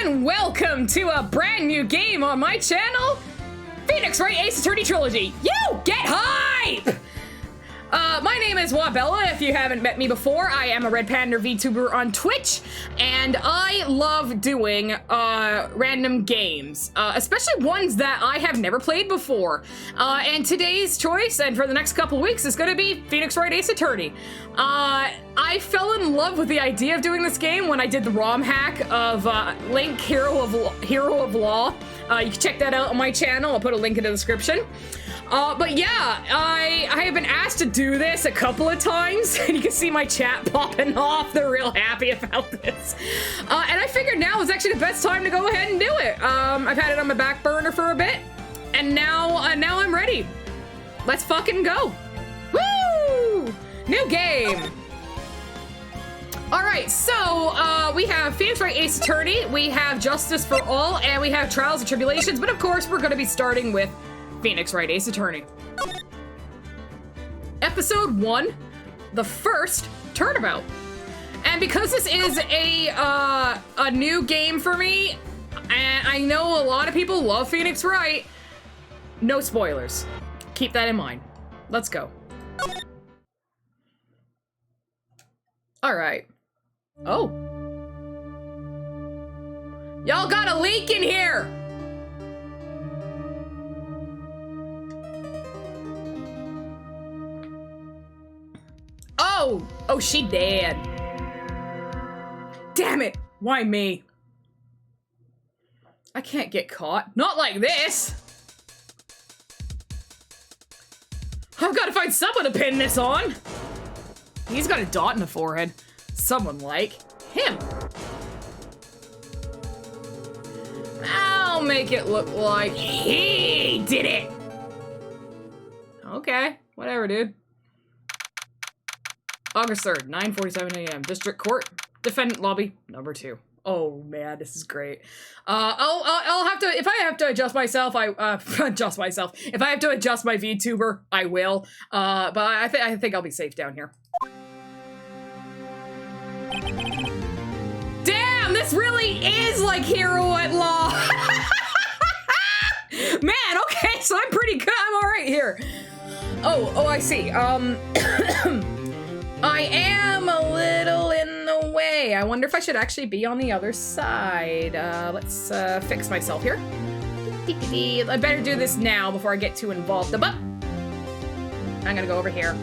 and welcome to a brand new game on my channel, Phoenix Wright Ace Attorney Trilogy. You get hype! My name is Wahbella. If you haven't met me before, I am a Red Panda VTuber on Twitch, and I love doing random games, especially ones that I have never played before. And today's choice, and for the next couple weeks, is going to be Phoenix Wright Ace Attorney. I fell in love with the idea of doing this game when I did the ROM hack of Link Hero of Law. You can check that out on my channel. I'll put a link in the description. But yeah, I have been asked to do this a couple of times, and you can see my chat popping off. They're real happy about this. And I figured now is actually the best time to go ahead and do it. I've had it on my back burner for a bit, and now I'm ready. Let's fucking go. Woo! New game. All right, so we have Phoenix Wright Ace Attorney, we have Justice for All, and we have Trials and Tribulations, but of course we're gonna be starting with Phoenix Wright Ace Attorney. Episode 1, the first turnabout. And because this is a new game for me, and I know a lot of people love Phoenix Wright, no spoilers. Keep that in mind. Let's go. All right. Oh. Y'all got a leak in here! Oh, she dead. Damn it, why me? I can't get caught. Not like this. I've got to find someone to pin this on. He's got a dot in the forehead. Someone like him. I'll make it look like he did it. Okay, whatever, dude. August 3rd, 9:47 a.m. District Court, Defendant Lobby, number 2. Oh man, this is great. I'll have to, if I have to adjust myself, adjust myself. If I have to adjust my VTuber, I will. But I think I'll be safe down here. Damn, this really is like Hero at Law. Man, okay, so I'm pretty good. I'm all right here. Oh, I see. I am a little in the way. I wonder if I should actually be on the other side. Let's fix myself here. I better do this now before I get too involved. I'm gonna go over here.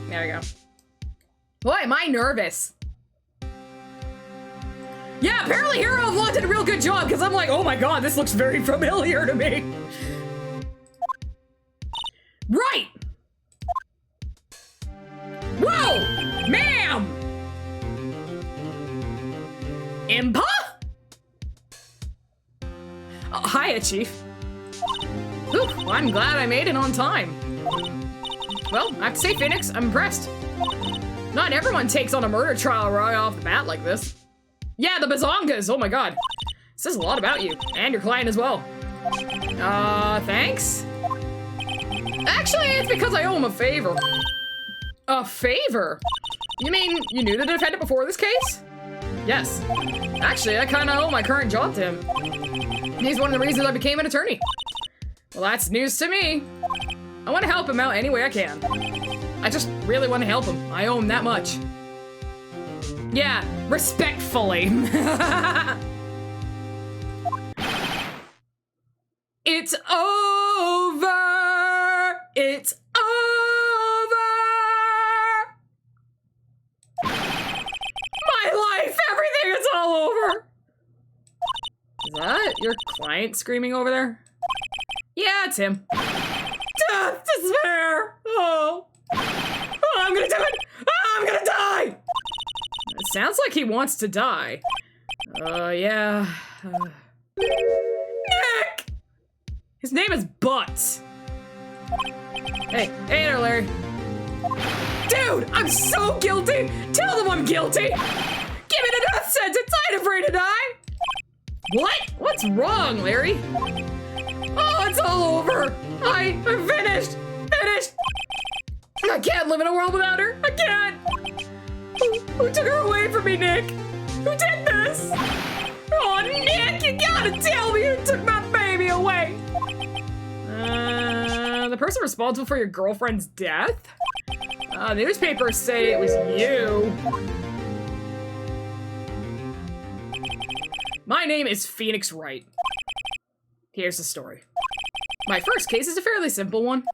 There we go. Boy, am I nervous. Yeah, apparently Hero of Law did a real good job, because I'm like, oh my god, this looks very familiar to me. Right! Whoa! Ma'am! Impa? Oh, hiya, Chief. Ooh, well, I'm glad I made it on time. Well, I have to say, Phoenix, I'm impressed. Not everyone takes on a murder trial right off the bat like this. Yeah, the bazongas, oh my god. This says a lot about you, and your client as well. Thanks? Actually, it's because I owe him a favor. A favor? You mean you knew the defendant before this case? Yes. Actually, I kinda owe my current job to him. He's one of the reasons I became an attorney. Well, that's news to me. I want to help him out any way I can. I just really want to help him. I owe him that much. Yeah, respectfully. It's over! It's over! My life! Everything is all over! Is that your client screaming over there? Yeah, it's him. Death, despair! Oh, I'm gonna do it! I'm gonna die! It sounds like he wants to die. Yeah. Nick! His name is Butts. Hey there, Larry. Dude, I'm so guilty! Tell them I'm guilty! Give me the death sentence! I ain't afraid to die! What? What's wrong, Larry? Oh, it's all over! I'm finished! Finished! I can't live in a world without her! I can't! Who took her away from me, Nick? Who did this? Oh, Nick, you gotta tell me who took my baby away. The person responsible for your girlfriend's death? Newspapers say it was you. My name is Phoenix Wright. Here's the story. My first case is a fairly simple one.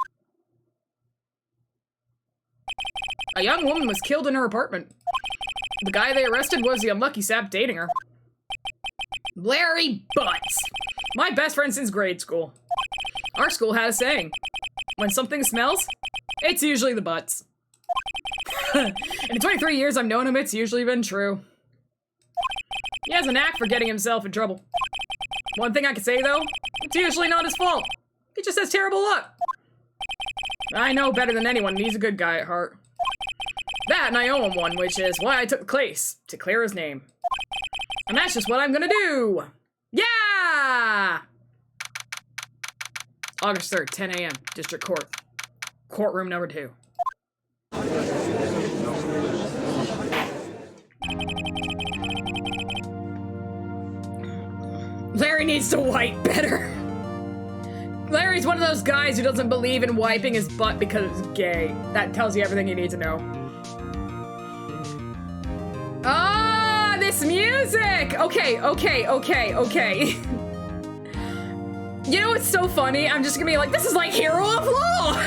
A young woman was killed in her apartment. The guy they arrested was the unlucky sap dating her. Larry Butts. My best friend since grade school. Our school had a saying. When something smells, it's usually the butts. In the 23 years I've known him, it's usually been true. He has a knack for getting himself in trouble. One thing I can say, though, it's usually not his fault. He just has terrible luck. I know better than anyone, and he's a good guy at heart. That, and I owe him one, which is why I took the case, to clear his name. And that's just what I'm gonna do! Yeah! August 3rd, 10 a.m., District Court. Courtroom number 2. Larry needs to wipe better. Larry's one of those guys who doesn't believe in wiping his butt because it's gay. That tells you everything you need to know. Ah, this music! Okay. You know what's so funny? I'm just gonna be like, this is like Hero of Law!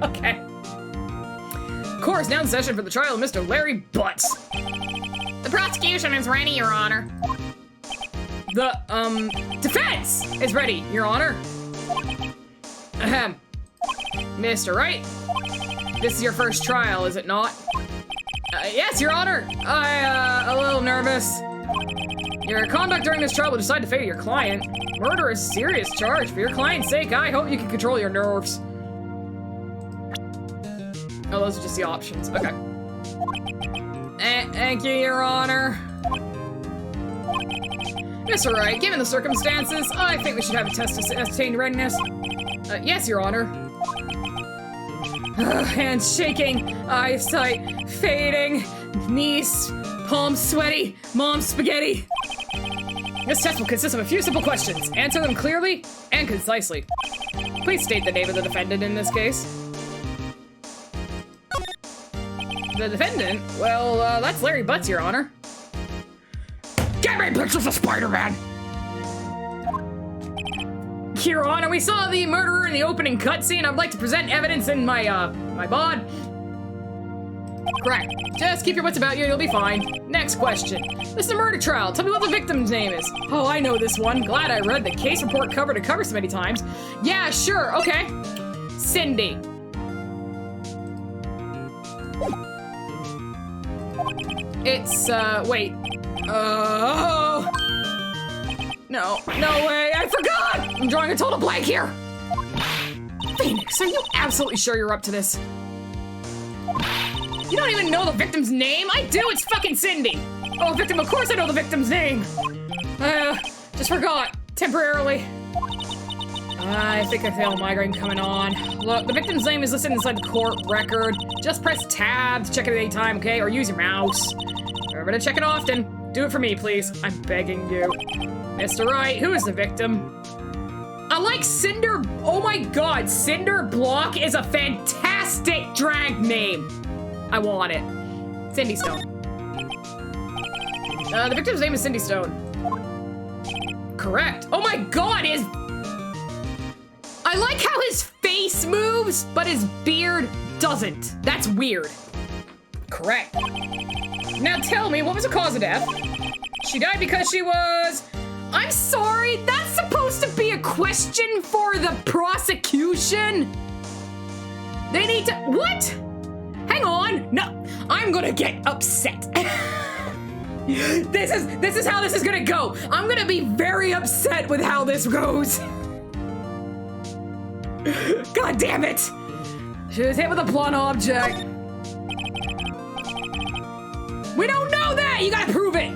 Okay. Court is now in session for the trial of Mr. Larry Butts. The prosecution is ready, Your Honor. The, defense is ready, Your Honor. Ahem. Mr. Wright, this is your first trial, is it not? Yes, Your Honor. A little nervous. Your conduct during this trial will decide the fate of your client. Murder is a serious charge. For your client's sake, I hope you can control your nerves. Oh, those are just the options. Okay. Thank you, Your Honor. Mr. Wright, given the circumstances, I think we should have a test to ascertain readiness. Yes, Your Honor. Hands shaking, eyesight fading, knees, palms sweaty, mom spaghetti. This test will consist of a few simple questions. Answer them clearly and concisely. Please state the name of the defendant in this case. The defendant? Well, that's Larry Butts, Your Honor. Get me pictures of Spider-Man! Your Honor, we saw the murderer in the opening cutscene. I'd like to present evidence in my bod. Correct. Just keep your wits about you, you'll be fine. Next question. This is a murder trial. Tell me what the victim's name is. Oh, I know this one. Glad I read the case report cover to cover so many times. Yeah, sure, okay. Cindy. It's, wait. Oh. No way, I forgot! I'm drawing a total blank here. Phoenix, are you absolutely sure you're up to this? You don't even know the victim's name? I do, it's fucking Cindy. Oh, victim, of course I know the victim's name. Just forgot, temporarily. I think I feel a migraine coming on. Look, the victim's name is listed inside the court record. Just press tab to check it at any time, okay? Or use your mouse. Remember to check it often. Do it for me, please. I'm begging you. Mr. Wright, who is the victim? I like Cinder. Oh my god, Cinder Block is a fantastic drag name. I want it. Cindy Stone. The victim's name is Cindy Stone. Correct. Oh my god, I like how his face moves, but his beard doesn't. That's weird. Correct. Now tell me, what was the cause of death? She died because she was... I'm sorry, that's supposed to be a question for the prosecution? They need to... What? Hang on. No, I'm gonna get upset. This is how this is gonna go. I'm gonna be very upset with how this goes. God damn it. She was hit with a blunt object. We don't know that! You gotta prove it!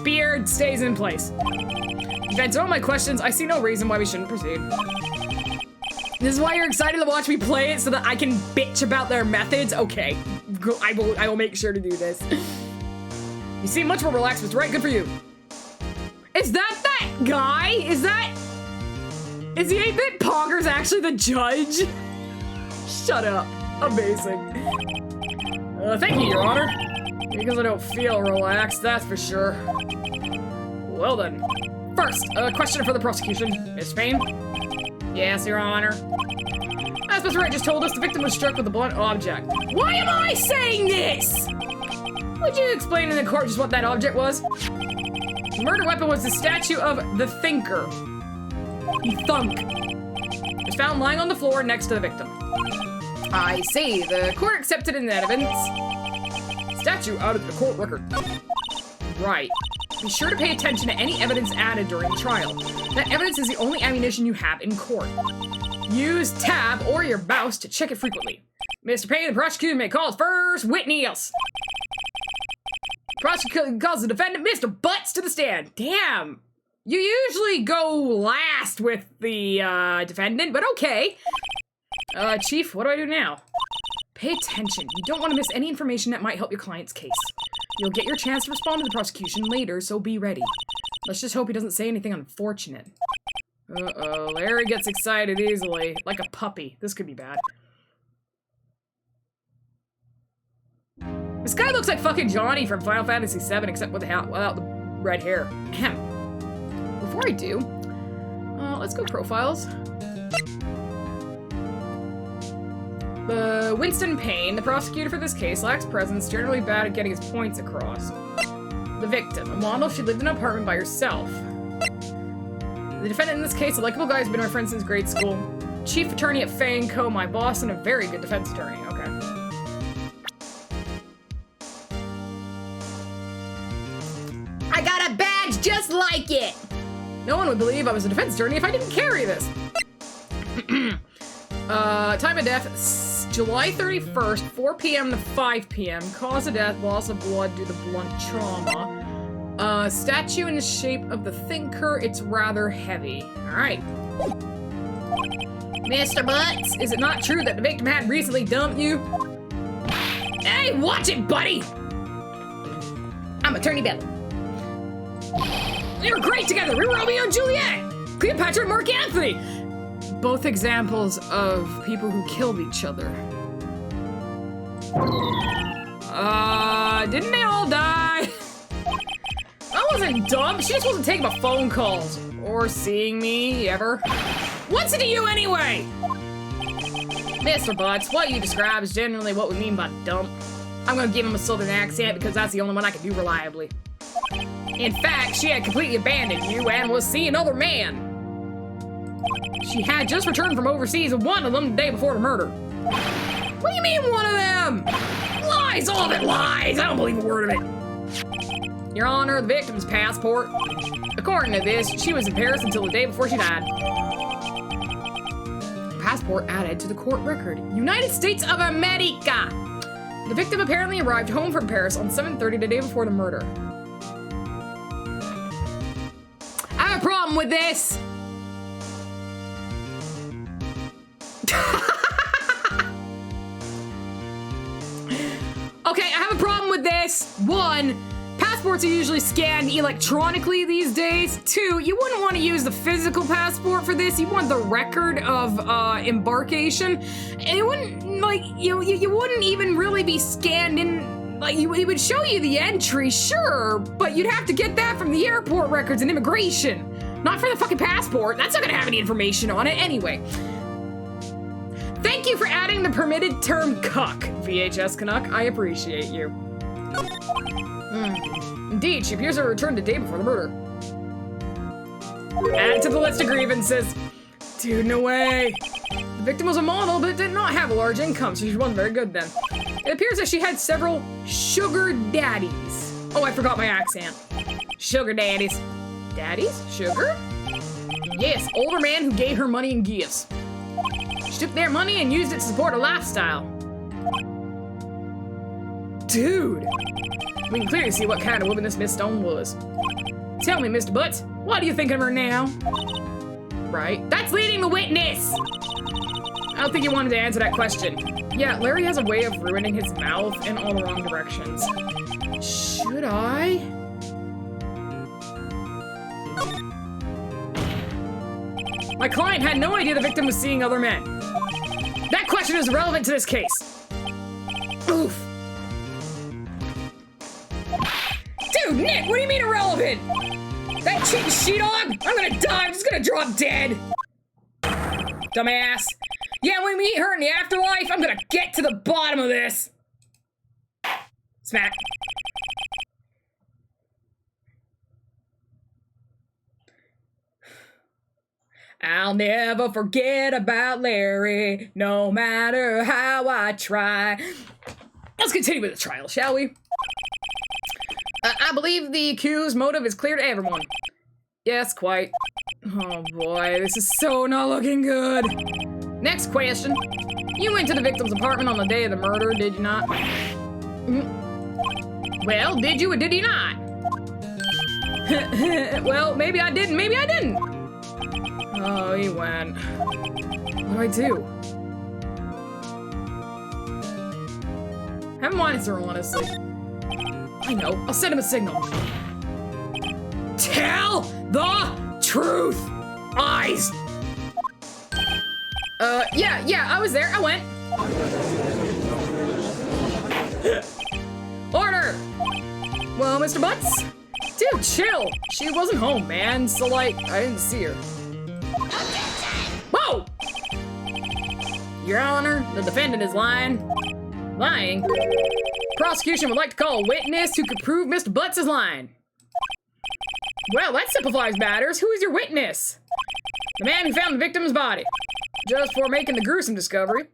Beard stays in place. You've answered all my questions. I see no reason why we shouldn't proceed. This is why you're excited to watch me play it so that I can bitch about their methods? Okay, I will make sure to do this. You seem much more relaxed, Mr. Wright. Good for you. Is that guy? Is the 8-bit Poggers actually the judge? Shut up. Amazing. Thank you, Your Honor. Because I don't feel relaxed, that's for sure. Well then. First, a question for the prosecution. Miss Payne? Yes, Your Honor. As Mr. Wright just told us, the victim was struck with a blunt object. Why am I saying this? Would you explain in the court just what that object was? The murder weapon was the statue of the Thinker. The Thunk. It was found lying on the floor next to the victim. I see. The court accepted in that evidence. Statue out of the court record. Right. Be sure to pay attention to any evidence added during the trial. That evidence is the only ammunition you have in court. Use tab or your mouse to check it frequently. Mr. Payne, the prosecutor may call his first witness. Prosecutor calls the defendant, Mr. Butts, to the stand. Damn. You usually go last with the defendant, but okay. Chief, what do I do now? Pay attention. You don't want to miss any information that might help your client's case. You'll get your chance to respond to the prosecution later, so be ready. Let's just hope he doesn't say anything unfortunate. Uh-oh, Larry gets excited easily, like a puppy. This could be bad. This guy looks like fucking Johnny from Final Fantasy VII, except without the red hair. Ahem. Before I do, let's go profiles. Winston Payne, the prosecutor for this case, lacks presence, generally bad at getting his points across. The victim, a model, she lived in an apartment by herself. The defendant in this case, a likable guy who's been my friend since grade school. Chief attorney at Fang Co., my boss, and a very good defense attorney. Okay. I got a badge just like it! No one would believe I was a defense attorney if I didn't carry this. Time of death, July 31st, 4 p.m. to 5 p.m. Cause of death, loss of blood due to blunt trauma. Statue in the shape of the Thinker, it's rather heavy. Alright. Mr. Butts, is it not true that the victim had recently dumped you? Hey, watch it, buddy! I'm Attorney Bill. We were great together, we were Romeo and Juliet! Cleopatra and Mark Anthony! Both examples of people who killed each other. Didn't they all die? I wasn't dumb, she just wasn't taking my phone calls. Or seeing me, ever. What's it to you anyway? Mr. Butts, what you describe is generally what we mean by dump. I'm gonna give him a southern accent because that's the only one I can do reliably. In fact, she had completely abandoned you and was seeing another man. She had just returned from overseas, and one of them the day before the murder. What do you mean, one of them? Lies, all of it lies. I don't believe a word of it. Your Honor, the victim's passport. According to this, she was in Paris until the day before she died. Passport added to the court record. United States of America. The victim apparently arrived home from Paris on 7:30 the day before the murder. I have a problem with this. Okay, I have a problem with this. 1, passports are usually scanned electronically these days. 2, you wouldn't want to use the physical passport for this. You want the record of embarkation. And it wouldn't, like, you wouldn't even really be scanned in, like, it would show you the entry, sure, but you'd have to get that from the airport records and immigration. Not for the fucking passport. That's not gonna have any information on it anyway. Thank you for adding the permitted term cuck, VHS Canuck. I appreciate you. Indeed, she appears to have returned the day before the murder. Add to the list of grievances. Dude, no way. The victim was a model, but did not have a large income, so she wasn't very good then. It appears that she had several sugar daddies. Oh, I forgot my accent. Sugar daddies. Daddies? Sugar? Yes, older man who gave her money and gifts. She took their money and used it to support a lifestyle. Dude! We can clearly see what kind of woman this Miss Stone was. Tell me, Mr. Butts, what do you think of her now? Right. That's leading the witness! I don't think you wanted to answer that question. Yeah, Larry has a way of ruining his mouth in all the wrong directions. Should I? My client had no idea the victim was seeing other men. That question is irrelevant to this case. Oof. Dude, Nick, what do you mean irrelevant? That cheating she-dog? I'm gonna die, I'm just gonna drop dead. Dumbass. Yeah, when we meet her in the afterlife, I'm gonna get to the bottom of this. Smack. I'll never forget about Larry, no matter how I try. Let's continue with the trial, shall we? I believe the accused's motive is clear to everyone. Yes, quite. Oh boy, this is so not looking good. Next question. You went to the victim's apartment on the day of the murder, did you not? Well, did you or did you not? Well, maybe I did, maybe I didn't. Oh, he went. What do I do? Have him monitor, honestly. I know. I'll send him a signal. Tell the truth! Eyes! Yeah, I was there. I went. Order! Well, Mr. Butts? Dude, chill. She wasn't home, man. So, like, I didn't see her. Whoa! Your Honor, the defendant is lying. Lying? Prosecution would like to call a witness who could prove Mr. Butts is lying. Well, that simplifies matters. Who is your witness? The man who found the victim's body. Just before making the gruesome discovery.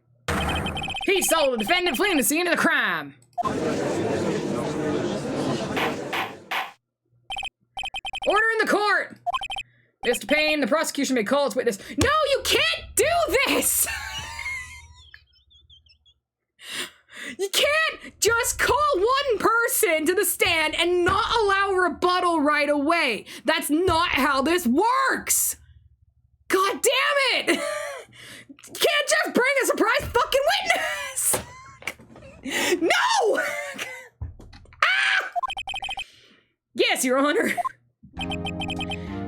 He saw the defendant fleeing the scene of the crime. Order in the court! Mr. Payne, the prosecution may call its witness. No, you can't do this! You can't just call one person to the stand and not allow rebuttal right away. That's not how this works! God damn it! You can't just bring a surprise fucking witness! No! Ah! Yes, Your Honor.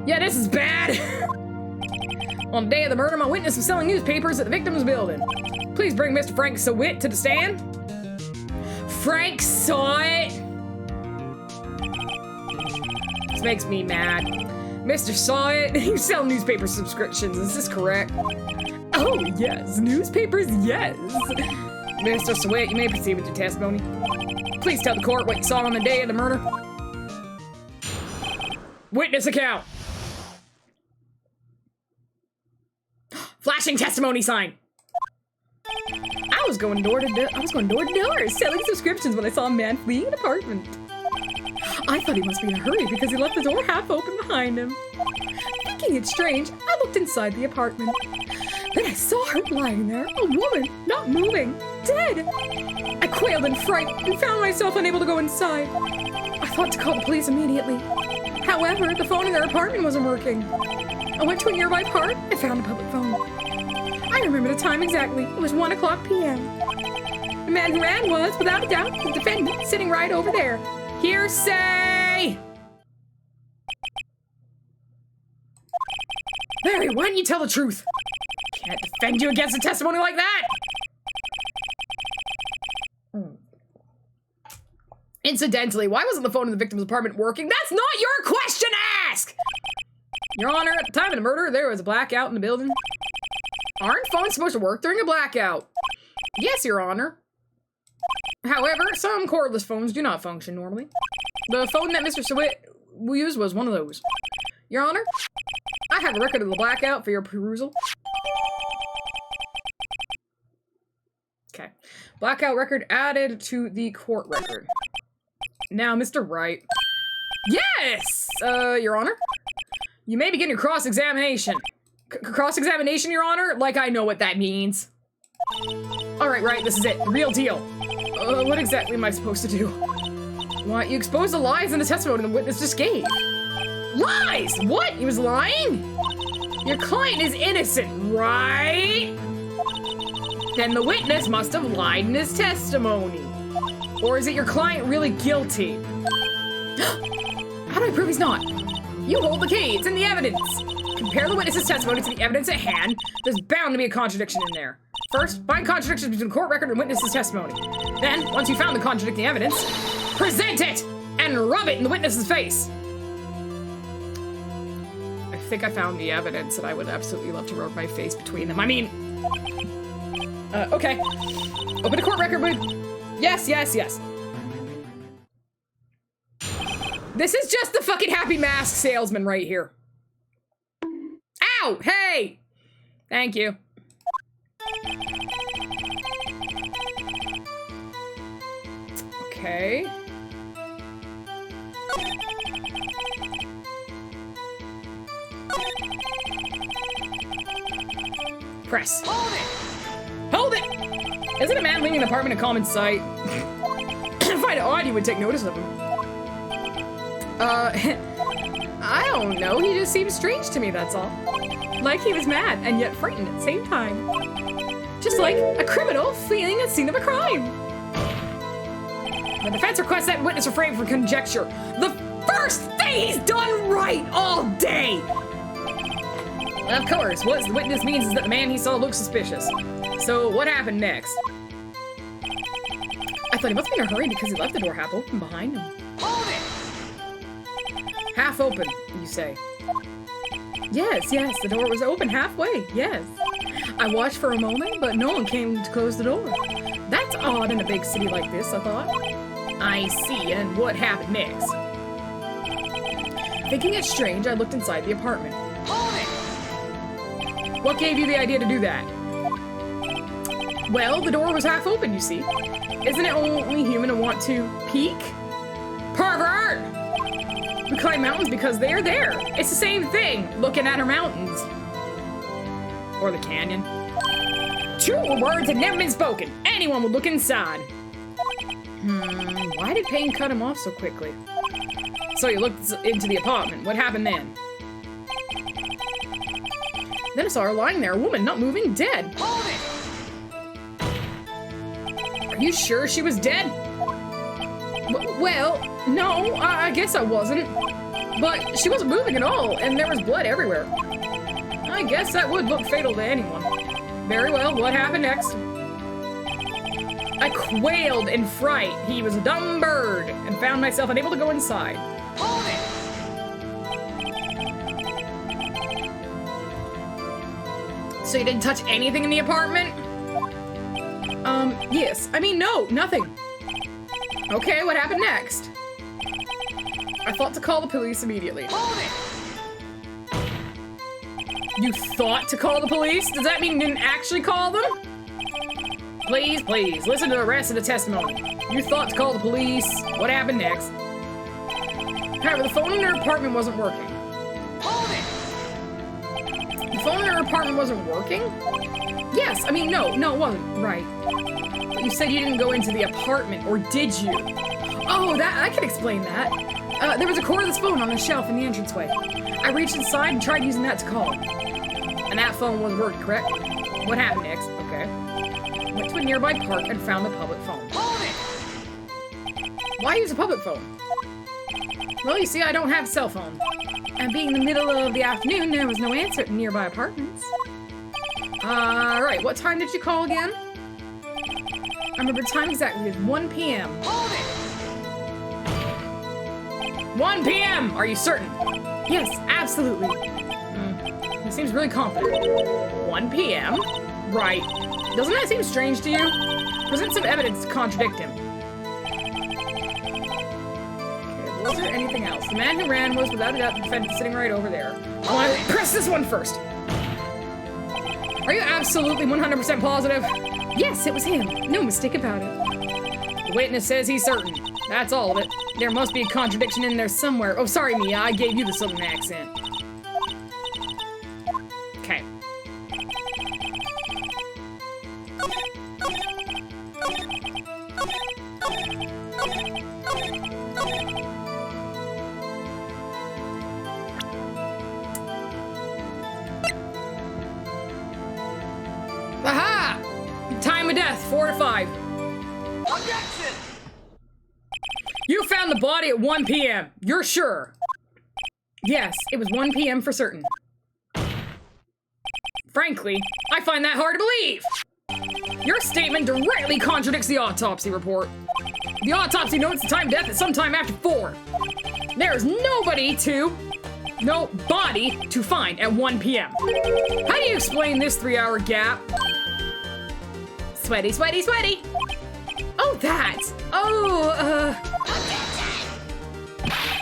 Yeah, this is bad. On the day of the murder, my witness was selling newspapers at the victim's building. Please bring Mr. Frank Sawit to the stand. Frank saw it. This makes me mad. Mr. Saw It, you sell newspaper subscriptions, is this correct? Oh, yes, newspapers, yes. Mr. Sawit, you may proceed with your testimony. Please tell the court what you saw on the day of the murder. Witness account. Flashing testimony sign. I was going door to door selling subscriptions when I saw a man fleeing an apartment. I thought he must be in a hurry because he left the door half open behind him. Thinking it strange, I looked inside the apartment. Then I saw her lying there, a woman, not moving, dead. I quailed in fright and found myself unable to go inside. I thought to call the police immediately. However, the phone in their apartment wasn't working. I went to a nearby park and found a public phone. I remember the time exactly. It was 1:00 p.m. The man who ran was, without a doubt, the defendant sitting right over there. Hearsay! Larry, why didn't you tell the truth? Can't defend you against a testimony like that! Incidentally, why wasn't the phone in the victim's apartment working? That's not your question to ask! Your Honor, at the time of the murder, there was a blackout in the building. Aren't phones supposed to work during a blackout? Yes, Your Honor. However, some cordless phones do not function normally. The phone that Mr. Sawit used was one of those. Your Honor, I have a record of the blackout for your perusal. Okay. Blackout record added to the court record. Now, Mr. Wright. Yes! Your Honor? You may begin your cross-examination. Cross-examination, Your Honor? Like I know what that means. Alright, right, this is it. The real deal. What exactly am I supposed to do? Why, you exposed the lies in the testimony the witness just gave. Lies? What? He was lying? Your client is innocent, right? Then the witness must have lied in his testimony. Or is it your client really guilty? How do I prove he's not? You hold the key, it's in the evidence. Compare the witness's testimony to the evidence at hand. There's bound to be a contradiction in there. First, find contradictions between court record and witness's testimony. Then, once you found the contradicting evidence, present it and rub it in the witness's face. I think I found the evidence and I would absolutely love to rub my face between them. I mean, okay. Open the court record with, yes. This is just the fucking Happy Mask salesman right here. Ow! Hey! Thank you. Okay. Press. Hold it! Hold it! Isn't a man leaving an apartment a common sight? I find it odd you would take notice of him. I don't know. He just seems strange to me, that's all. Like he was mad and yet frightened at the same time. Just like a criminal fleeing a scene of a crime. The defense requests that witness refrain from conjecture. The first thing he's done right all day! Of course, what the witness means is that the man he saw looked suspicious. So what happened next? I thought he must be in a hurry because he left the door half open behind him. Hold it! Half open, you say? Yes, the door was open halfway, yes. I watched for a moment, but no one came to close the door. That's odd in a big city like this, I thought. I see, and what happened next? Thinking it strange, I looked inside the apartment. Hold it! What gave you the idea to do that? Well, the door was half open, you see. Isn't it only human to want to peek? Pervert! We climb mountains because they're there. It's the same thing, looking at our mountains. Or the canyon. True words had never been spoken. Anyone would look inside. Why did Payne cut him off so quickly? So you looked into the apartment. What happened then? Then I saw her lying there, a woman not moving, dead. Hold it! Are you sure she was dead? Well, no, I guess I wasn't. But she wasn't moving at all, and there was blood everywhere. I guess that would look fatal to anyone. Very well, what happened next? I quailed in fright. He was a dumb bird, and found myself unable to go inside. Hold it! So you didn't touch anything in the apartment? Yes. I mean, no, nothing. Okay, what happened next? I thought to call the police immediately. Hold it! You thought to call the police? Does that mean you didn't actually call them? Please, listen to the rest of the testimony. You thought to call the police. What happened next? However, the phone in her apartment wasn't working. Hold it! The phone in her apartment wasn't working? Yes, I mean, no, it wasn't. Right. But you said you didn't go into the apartment, or did you? Oh, I can explain that. There was a cordless phone on a shelf in the entranceway. I reached inside and tried using that to call. And that phone was working, correct? What happened next? Okay. Went to a nearby park and found the public phone. Hold it! Why use a public phone? Well, you see, I don't have a cell phone. And being in the middle of the afternoon, there was no answer at nearby apartments. Alright, what time did you call again? I remember the time exactly. It was 1 p.m. Hold it! 1 p.m. Are you certain? Yes, absolutely. He seems really confident. 1 p.m.? Right. Doesn't that seem strange to you? Present some evidence to contradict him. Okay, was there anything else? The man who ran was, without a doubt, the defendant sitting right over there. I want to press this one first. Are you absolutely 100% positive? Yes, it was him. No mistake about it. The witness says he's certain. That's all of it. There must be a contradiction in there somewhere. Oh, sorry, Mia. I gave you the southern accent. Okay. death, 4 to 5. Objection! You found the body at 1 p.m. You're sure? Yes, it was 1 p.m. for certain. Frankly, I find that hard to believe. Your statement directly contradicts the autopsy report. The autopsy notes the time of death at sometime after 4. There's no body to find at 1 p.m. How do you explain this 3-hour gap? Sweaty, sweaty, sweaty. Oh, that. Oh,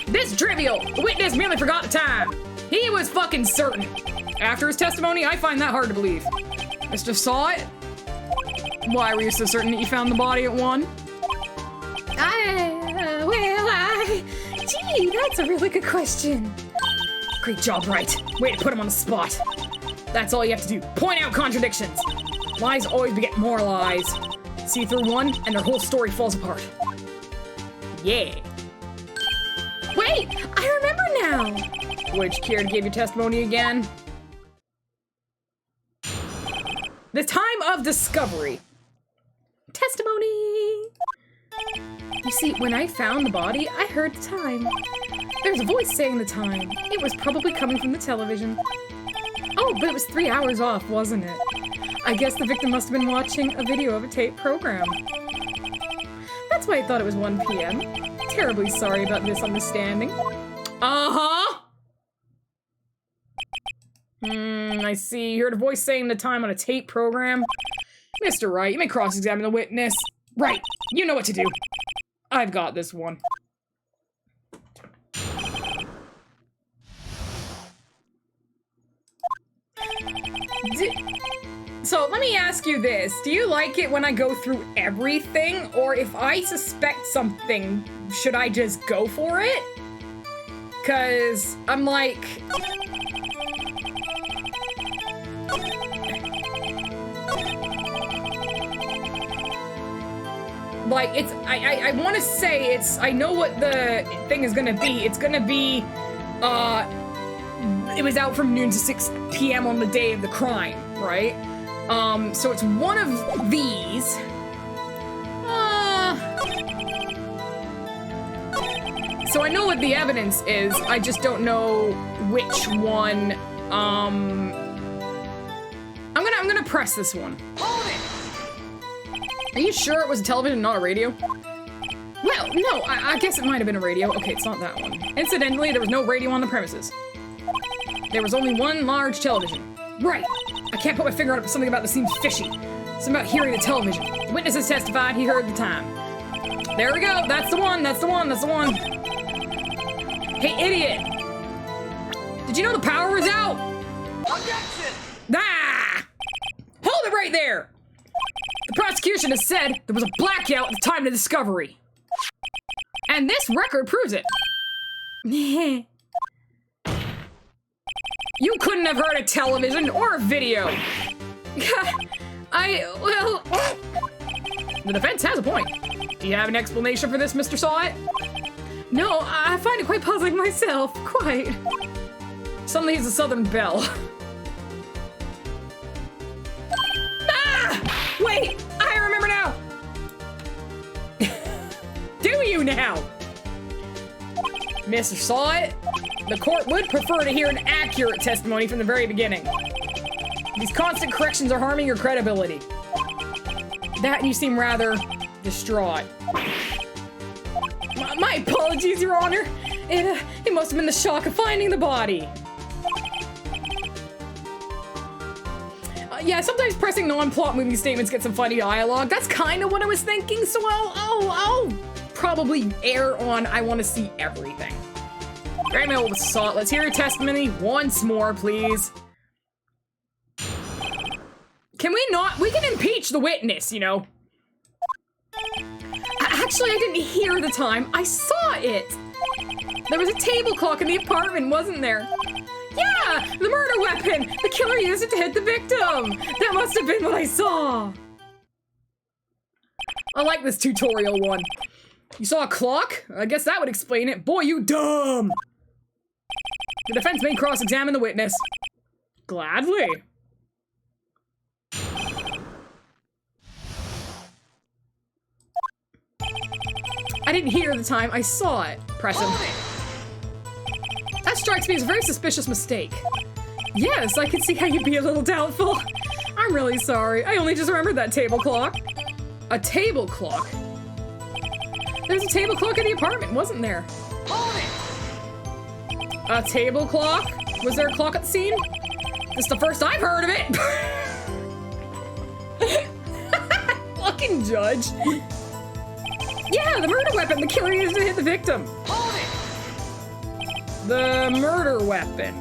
This trivial. The witness merely forgot the time. He was fucking certain. After his testimony, I find that hard to believe. Mr. Saw it? Why were you so certain that you found the body at 1? Gee, that's a really good question. Great job, Wright. Way to put him on the spot. That's all you have to do. Point out contradictions. Lies always beget more lies. See through one, and their whole story falls apart. Yeah. Wait, I remember now. Would you care to give your testimony again? The time of discovery. Testimony. You see, when I found the body, I heard the time. There's a voice saying the time. It was probably coming from the television. Oh, but it was 3 hours off, wasn't it? I guess the victim must have been watching a video of a tape program. That's why I thought it was 1 p.m. Terribly sorry about this misunderstanding. Uh-huh! I see. You heard a voice saying the time on a tape program. Mr. Wright, you may cross-examine the witness. Right, you know what to do. I've got this one. So let me ask you this. Do you like it when I go through everything? Or if I suspect something, should I just go for it? 'Cause I'm like... it's, I want to say it's, I know what the thing is gonna be. It's gonna be, it was out from noon to 6 p.m. on the day of the crime, right? So it's one of these. So I know what the evidence is, I just don't know which one, I'm gonna press this one. Hold it! Are you sure it was a television, not a radio? Well, no, I guess it might have been a radio. Okay, it's not that one. Incidentally, there was no radio on the premises. There was only one large television. Right. I can't put my finger on it, but something about this seems fishy. Something about hearing the television. The witnesses testified he heard the time. There we go. That's the one. That's the one. That's the one. Hey, idiot. Did you know the power was out? Objection! Ah! Hold it right there. The prosecution has said there was a blackout at the time of the discovery. And this record proves it. You couldn't have heard a television or a video. Well... The defense has a point. Do you have an explanation for this, Mr. Sawit? No, I find it quite puzzling myself. Quite. Suddenly he's a Southern Belle. Wait, I remember now! Do you now? Mr. Sawit, the court would prefer to hear an accurate testimony from the very beginning. These constant corrections are harming your credibility. That and you seem rather distraught. My apologies, Your Honor. It must have been the shock of finding the body. Yeah, sometimes pressing non-plot moving statements get some funny dialogue. That's kind of what I was thinking, so I'll probably err on I want to see everything. Great mail with Salt. Let's hear your testimony once more, please. Can we not? We can impeach the witness, you know. Actually, I didn't hear the time. I saw it. There was a table clock in the apartment, wasn't there? Yeah, the murder weapon! The killer used it to hit the victim! That must have been what I saw! I like this tutorial one. You saw a clock? I guess that would explain it. Boy, you dumb! The defense may cross-examine the witness. Gladly. I didn't hear the time, I saw it. Press him. That strikes me as a very suspicious mistake. Yes, I can see how you'd be a little doubtful. I'm really sorry. I only just remembered that table clock. A table clock? There's a table clock in the apartment, wasn't there? A table clock? Was there a clock at the scene? This is the first I've heard of it. Fucking judge. Yeah, the murder weapon the killer used to hit the victim. The murder weapon.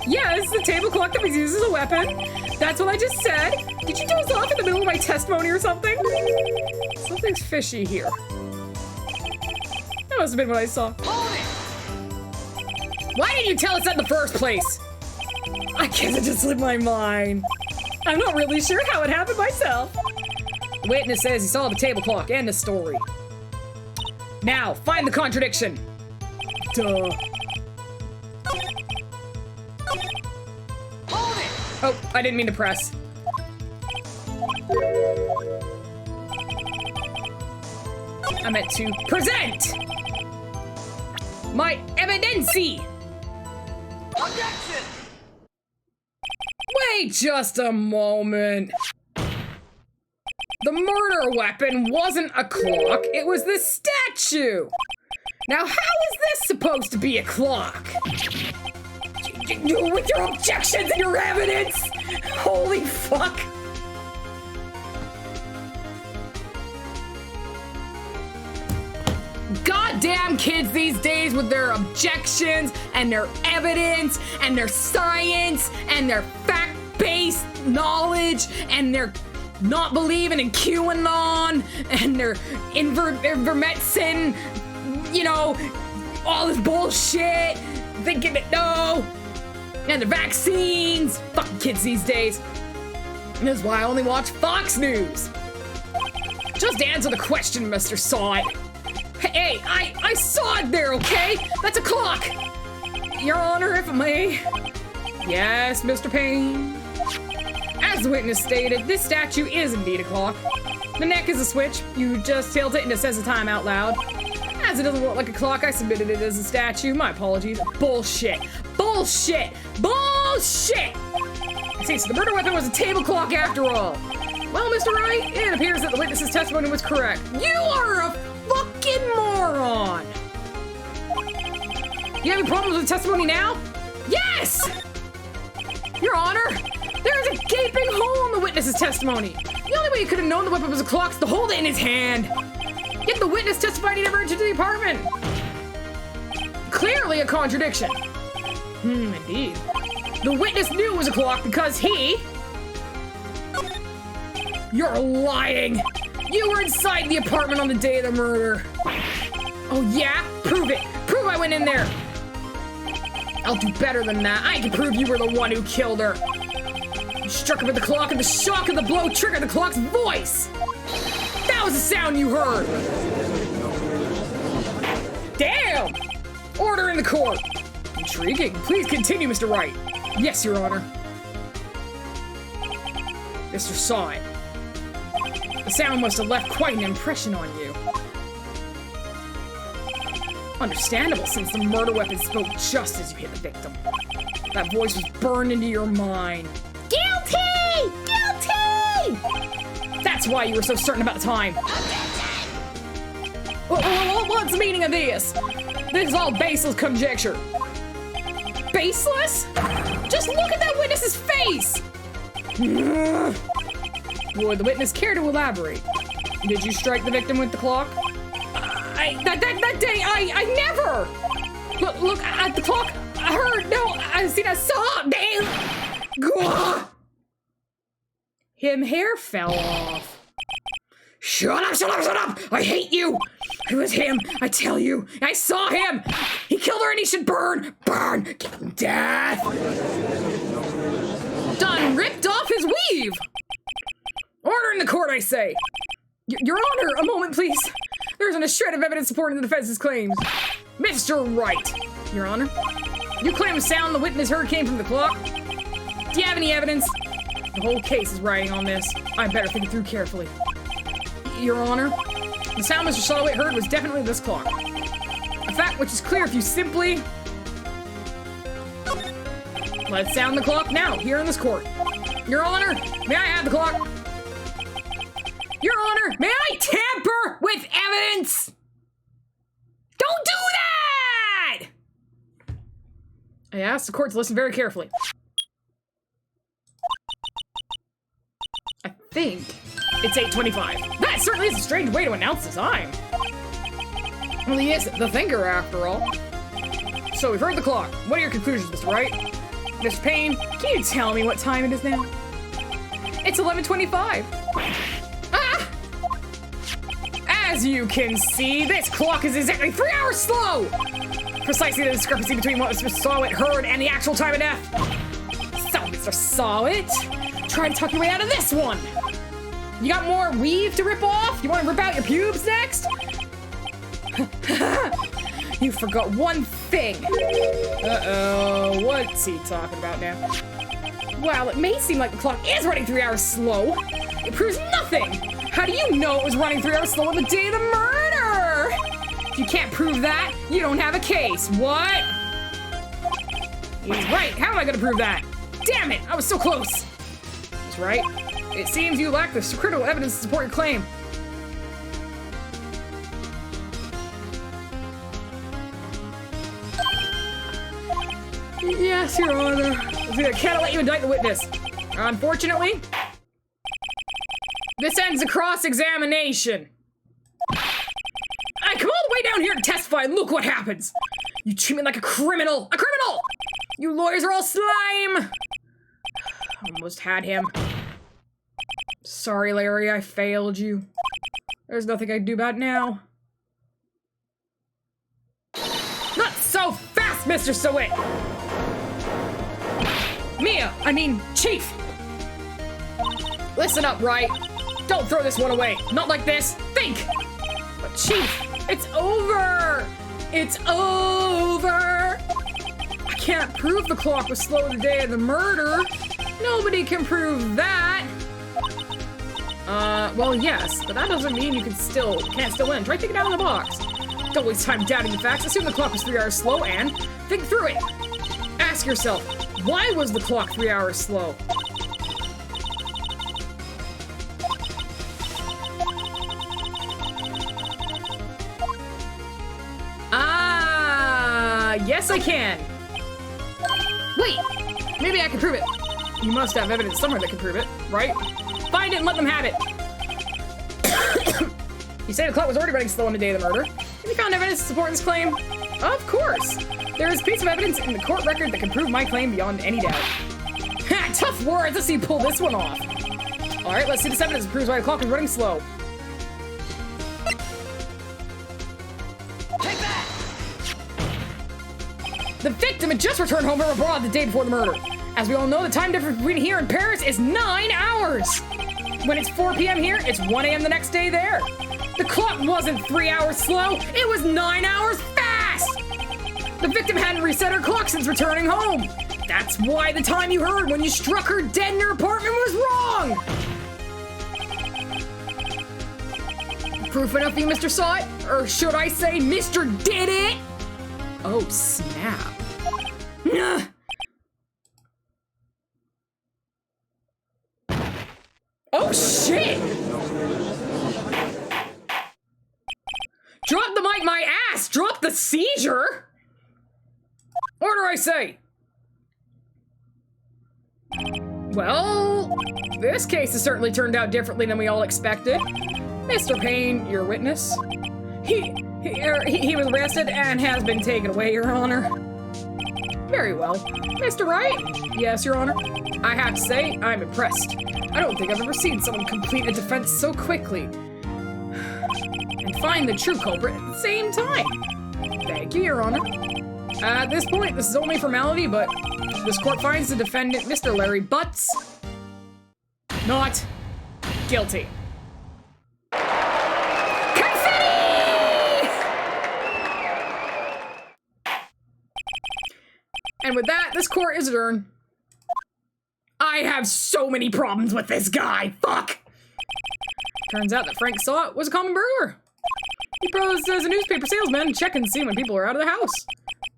Yeah, it's the table clock that was used as a weapon. That's what I just said. Did you doze off in the middle of my testimony or something? Something's fishy here. That must have been what I saw. Why didn't you tell us that in the first place? I guess it just slipped my mind. I'm not really sure how it happened myself. The witness says he saw the table clock. End of story. Now, find the contradiction. Duh. Oh, I didn't mean to press. I meant to present my evidency. Objection! Wait just a moment. The murder weapon wasn't a clock, it was the statue. Now, how is this supposed to be a clock? With your objections and your evidence! Holy fuck! Goddamn kids these days with their objections and their evidence and their science and their fact-based knowledge and their not believing in QAnon and their ivermectin, you know, all this bullshit, thinking that no, and the vaccines. Fucking kids these days. And this is why I only watch Fox News. Just answer the question, Mr. Saw It. Hey, I saw it there, okay? That's a clock. Your Honor, if I may. Yes, Mr. Payne. As the witness stated, this statue is indeed a clock. The neck is a switch. You just tilt it and it says the time out loud. As it doesn't look like a clock, I submitted it as a statue. My apologies. Bullshit. Bullshit. Bullshit! See, so the murder weapon was a table clock after all. Well, Mr. Wright, it appears that the witness's testimony was correct. You are a fucking moron! You have any problems with the testimony now? Yes! Your Honor, there is a gaping hole in the witness's testimony. The only way you could have known the weapon was a clock is to hold it in his hand. Yet the witness testified he never entered the apartment. Clearly a contradiction. Indeed. The witness knew it was a clock because he... You're lying. You were inside the apartment on the day of the murder. Oh yeah? Prove it. Prove I went in there. I'll do better than that. I can prove you were the one who killed her. You struck her with the clock and the shock of the blow triggered the clock's voice. That was the sound you heard. Damn! Order in the court. Intriguing. Please continue, Mr. Wright. Yes, Your Honor. Mr. Saw It. The sound must have left quite an impression on you. Understandable, since the murder weapon spoke just as you hit the victim. That voice was burned into your mind. Guilty! Guilty! That's why you were so certain about the time. What's the meaning of this? This is all baseless conjecture. Baseless? Just look at that witness's face! Would the witness care to elaborate? Did you strike the victim with the clock? That day, I never! Look at the clock! I heard, no, I saw, damn! Gah! Him hair fell off. Shut up, shut up, shut up! I hate you! It was him, I tell you. I saw him! He killed her and he should burn! Burn! Give him death! Done ripped off his weave! Order in the court, I say! Your Honor, a moment, please. There isn't a shred of evidence supporting the defense's claims. Mr. Wright, Your Honor. You claim the sound the witness heard came from the clock? Do you have any evidence? The whole case is riding on this. I better think it through carefully. Your Honor, The sound Mr. Soloway heard was definitely this clock. A fact which is clear if you simply... Let's sound the clock now, here in this court. Your Honor, may I have the clock? Your Honor, may I tamper with evidence? Don't do that! I asked the court to listen very carefully. I think it's 8:25. That certainly is a strange way to announce the time. Well, he is the thinker, after all. So we've heard the clock. What are your conclusions, Mr. Wright? Mr. Payne, can you tell me what time it is now? It's 11:25. Ah! As you can see, this clock is exactly 3 hours slow! Precisely the discrepancy between what Mr. Sawit heard and the actual time of death. So, Mr. Sawit, try to tuck your way out of this one. You got more weave to rip off? You want to rip out your pubes next? You forgot one thing. Uh-oh, what's he talking about now? Well, it may seem like the clock is running 3 hours slow. It proves nothing. How do you know it was running 3 hours slow on the day of the murder? If you can't prove that, you don't have a case. What? He's right. How am I gonna prove that? Damn it, I was so close. He's right. It seems you lack the critical evidence to support your claim. Yes, Your Honor. I can't let you indict the witness. Unfortunately, this ends the cross-examination. I come all the way down here to testify, and look what happens. You treat me like a criminal. A criminal! You lawyers are all slime. Almost had him. Sorry, Larry, I failed you. There's nothing I can do about it now. Not so fast, Mr. Sawit! Chief! Listen up, Wright. Don't throw this one away. Not like this. Think! But Chief, it's over! It's over! I can't prove the clock was slow the day of the murder. Nobody can prove that. Well, yes, but that doesn't mean you can't still win. Try thinking out of the box. Don't waste time doubting the facts. Assume the clock was 3 hours slow and think through it. Ask yourself, why was the clock 3 hours slow? Yes I can. Wait, maybe I can prove it. You must have evidence somewhere that can prove it, right? Find it and let them have it. You say the clock was already running slow on the day of the murder. Have you found evidence to support this claim? Of course. There is a piece of evidence in the court record that can prove my claim beyond any doubt. Ha! Tough words. Let's see you pull this one off. All right, let's see this evidence that proves why the clock is running slow. Take that! The victim had just returned home from abroad the day before the murder. As we all know, the time difference between here and Paris is 9 hours. When it's 4 p.m. here, it's 1 a.m. the next day there. The clock wasn't 3 hours slow, it was 9 hours fast! The victim hadn't reset her clock since returning home. That's why the time you heard when you struck her dead in her apartment was wrong! Proof enough for you, Mr. Saw It? Or should I say, Mr. Did It? Oh, snap. Nah. Oh, shit! Drop the mic, my ass! Drop the seizure! Order, I say! Well, this case has certainly turned out differently than we all expected. Mr. Payne, your witness. He was arrested and has been taken away, Your Honor. Very well. Mr. Wright? Yes, Your Honor. I have to say, I'm impressed. I don't think I've ever seen someone complete a defense so quickly. And find the true culprit at the same time. Thank you, Your Honor. At this point, this is only formality, but this court finds the defendant, Mr. Larry Butts, not guilty. Confetti! And with that, this court is adjourned. I have so many problems with this guy. Fuck! Turns out that Frank Saw It was a common burglar. He posed as a newspaper salesman, check and see when people are out of the house.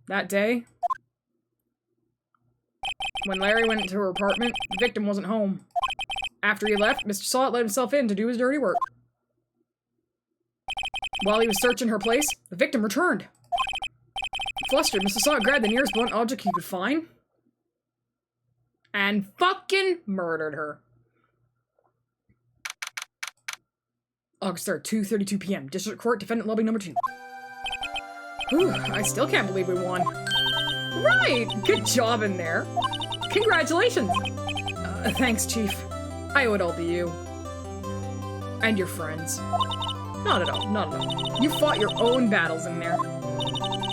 That day, when Larry went to her apartment, the victim wasn't home. After he left, Mr. Salt let himself in to do his dirty work. While he was searching her place, the victim returned. Flustered, Mr. Salt grabbed the nearest blunt object he could find and fucking murdered her. August 3rd, 2:32 p.m. District Court, Defendant Lobby number 2. Whew, I still can't believe we won. Right! Good job in there. Congratulations! Thanks, Chief. I owe it all to you. And your friends. Not at all, not at all. You fought your own battles in there.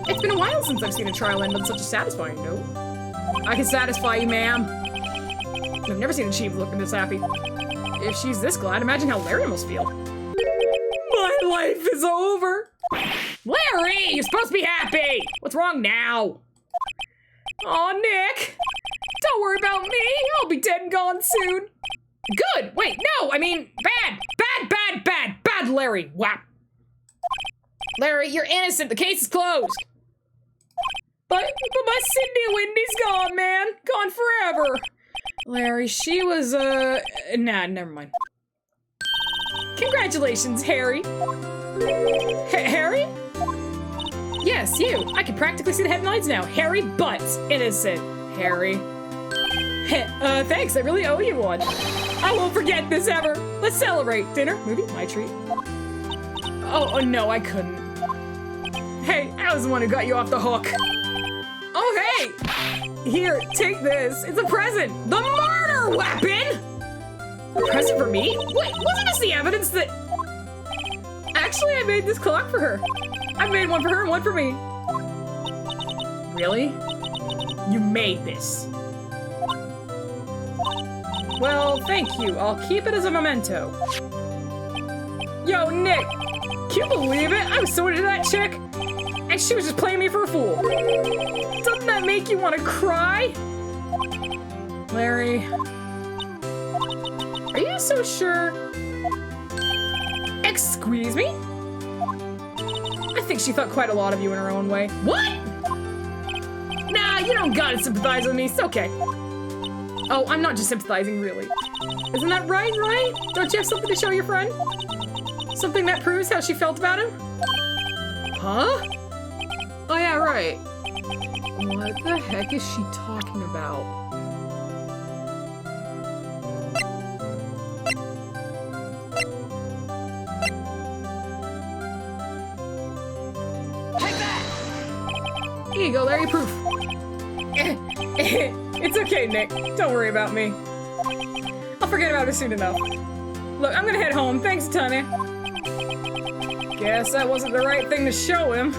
It's been a while since I've seen a trial end on such a satisfying note. I can satisfy you, ma'am. I've never seen a chief looking this happy. If she's this glad, imagine how Larry must feel. My life is over! Larry, you're supposed to be happy! What's wrong now? Aw, Nick! Don't worry about me, I'll be dead and gone soon. Good! Wait, no, I mean, bad! Bad, bad, bad! Bad, Larry! Wow. Larry, you're innocent, the case is closed. But my Cindy Wendy's gone, man. Gone forever. Larry, she was, nah, never mind. Congratulations, Harry. Harry? Yes, you. I can practically see the headlines now. Harry Butts, innocent. Harry. Thanks, I really owe you one. I won't forget this ever. Let's celebrate. Dinner, movie, my treat. Oh, no, I couldn't. Hey, I was the one who got you off the hook. Oh, hey! Here, take this. It's a present. The murder weapon! A present for me? Wait, wasn't this the evidence that... Actually, I made this clock for her. I made one for her and one for me. Really? You made this? Well, thank you. I'll keep it as a memento. Yo, Nick! Can you believe it? I was so into that chick, and she was just playing me for a fool. Doesn't that make you want to cry? Larry... Are you so sure? Excuse me? I think she thought quite a lot of you in her own way. What? Nah, you don't gotta sympathize with me, it's okay. Oh, I'm not just sympathizing, really. Isn't that right? Don't you have something to show your friend? Something that proves how she felt about him? Huh? Oh yeah, right. What the heck is she talking about? Take that! Here you go, Larry, proof. It's okay, Nick. Don't worry about me. I'll forget about it soon enough. Look, I'm gonna head home. Thanks a ton, eh? Guess that wasn't the right thing to show him.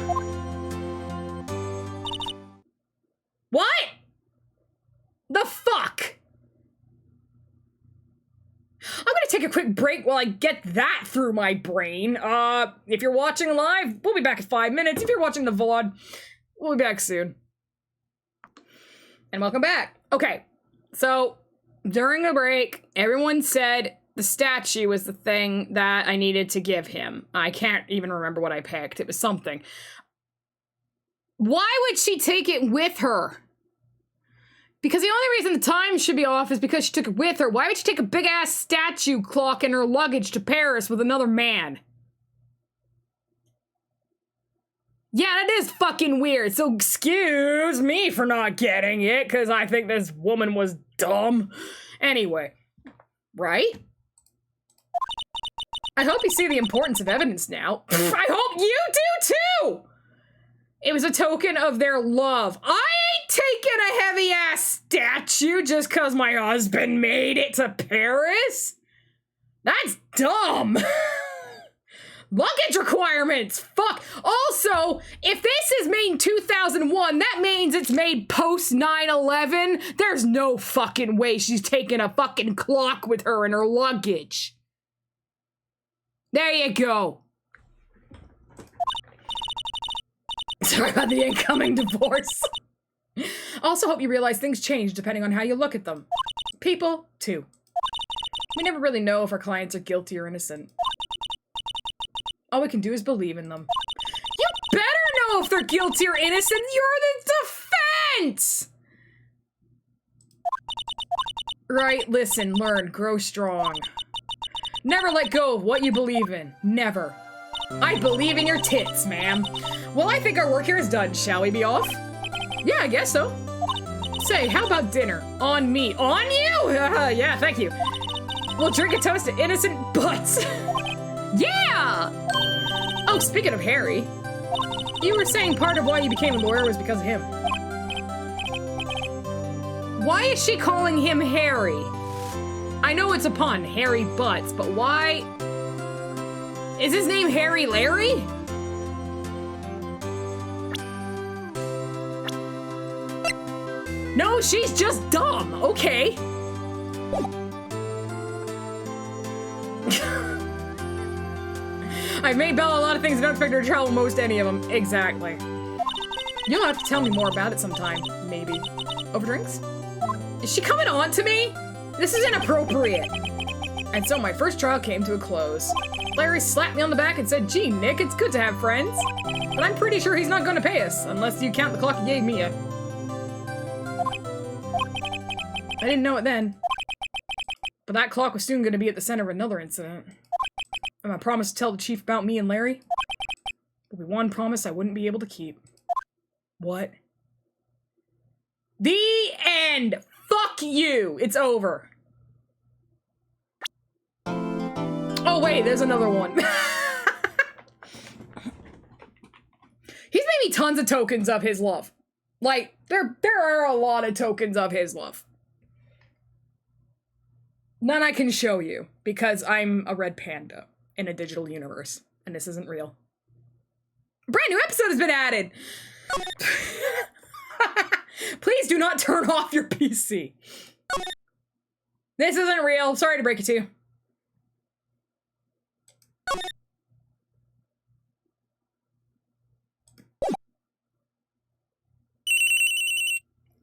What? The fuck? I'm gonna take a quick break while I get that through my brain. If you're watching live, we'll be back in 5 minutes. If you're watching the VOD, we'll be back soon. And welcome back. Okay, so during the break, everyone said the statue was the thing that I needed to give him. I can't even remember what I picked. It was something. Why would she take it with her? Because the only reason the time should be off is because she took it with her. Why would she take a big-ass statue clock in her luggage to Paris with another man? Yeah, that is fucking weird, so excuse me for not getting it, because I think this woman was dumb. Anyway, right? I hope you see the importance of evidence now. I hope you do too! It was a token of their love. I ain't taking a heavy-ass statue just because my husband made it to Paris. That's dumb. Luggage requirements! Fuck! Also, if this is made in 2001, that means it's made post 9/11. There's no fucking way she's taking a fucking clock with her in her luggage. There you go. Sorry about the incoming divorce. Also hope you realize things change depending on how you look at them. People, too. We never really know if our clients are guilty or innocent. All we can do is believe in them. You better know if they're guilty or innocent. You're the defense! Right, listen, learn, grow strong. Never let go of what you believe in. Never. I believe in your tits, ma'am. Well, I think our work here is done. Shall we be off? Yeah, I guess so. Say, how about dinner? On me. On you? Yeah, thank you. We'll drink a toast to innocent butts. Yeah! Oh, speaking of Harry, you were saying part of why you became a lawyer was because of him. Why is she calling him Harry? I know it's a pun, Harry Butts, but why? Is his name Harry Larry? No, she's just dumb. Okay. I've made Bella a lot of things and don't expect her to travel most any of them. Exactly. You'll have to tell me more about it sometime. Maybe. Over drinks? Is she coming on to me? This is inappropriate. And so my first trial came to a close. Larry slapped me on the back and said, gee, Nick, it's good to have friends. But I'm pretty sure he's not going to pay us, unless you count the clock he gave Mia. I didn't know it then. But that clock was soon going to be at the center of another incident. And I promised to tell the chief about me and Larry. There'll be one promise I wouldn't be able to keep. What? The end! Fuck you! It's over. Oh wait, there's another one. He's made me tons of tokens of his love. Like, there are a lot of tokens of his love. None I can show you, because I'm a red panda in a digital universe, and this isn't real. A brand new episode has been added! Please do not turn off your PC. This isn't real. Sorry to break it to you.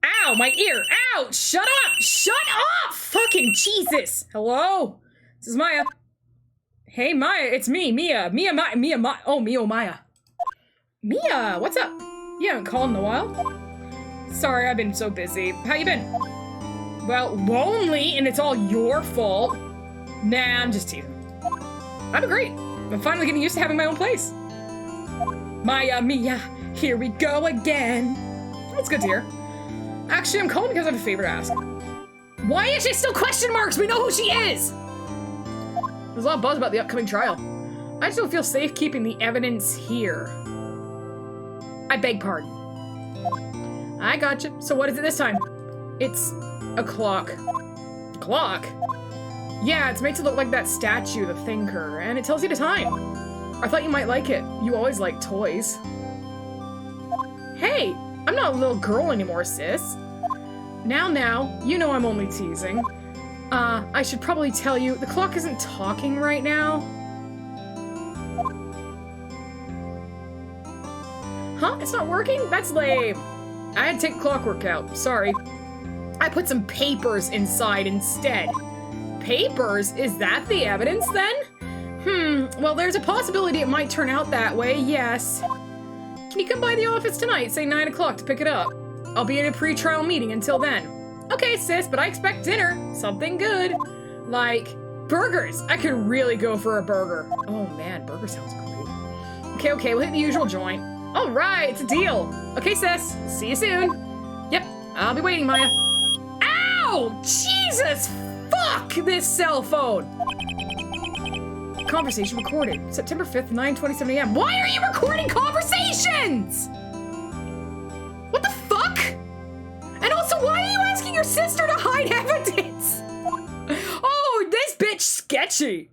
Ow, my ear. Ow, shut up. Shut up. Fucking Jesus. Hello? This is Maya. Hey, Maya, it's me, Mia. Mia, oh, Maya. Mia, what's up? You haven't called in a while. Sorry, I've been so busy. How you been? Well, lonely, and it's all your fault. Nah, I'm just teasing. I've been great. I'm finally getting used to having my own place. Maya, Mia, here we go again. That's good to hear. Actually, I'm calling because I have a favor to ask. Why is she still question marks? We know who she is! There's a lot of buzz about the upcoming trial. I just don't feel safe keeping the evidence here. I beg pardon. I gotcha. So what is it this time? It's a clock. A clock? Yeah, it's made to look like that statue, the thinker, and it tells you the time. I thought you might like it. You always like toys. Hey, I'm not a little girl anymore, sis. Now, you know I'm only teasing. I should probably tell you, the clock isn't talking right now. Huh? It's not working? That's lame. I had to take clockwork out. Sorry. I put some papers inside instead. Papers? Is that the evidence then? Well, there's a possibility it might turn out that way, yes. Can you come by the office tonight, say 9 o'clock to pick it up? I'll be in a pre-trial meeting until then. Okay, sis, but I expect dinner. Something good. Like, burgers. I could really go for a burger. Oh man, burger sounds great. Okay, we'll hit the usual joint. All right, it's a deal. Okay, sis, see you soon. Yep, I'll be waiting, Maya. Ow! Jesus! Fuck this cell phone! Conversation recorded. September 5th, 9:27 a.m. Why are you recording conversations? What the fuck? And also, why are you asking your sister to hide evidence? Oh, this bitch sketchy.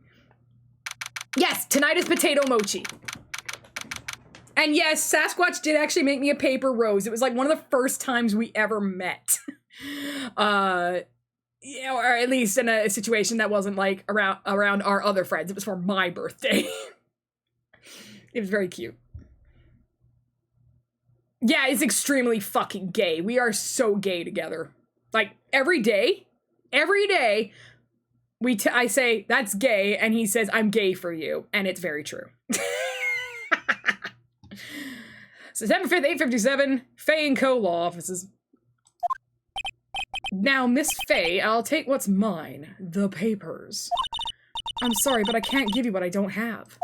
Yes, tonight is potato mochi. And yes, Sasquatch did actually make me a paper rose. It was like one of the first times we ever met. You know, or at least in a situation that wasn't like around our other friends. It was for my birthday. It was very cute. Yeah, it's extremely fucking gay. We are so gay together. Like every day, I say that's gay, and he says I'm gay for you, and it's very true. September 5th, 8:57, Faye & Co. Law Offices. Now, Miss Faye, I'll take what's mine. The papers. I'm sorry, but I can't give you what I don't have.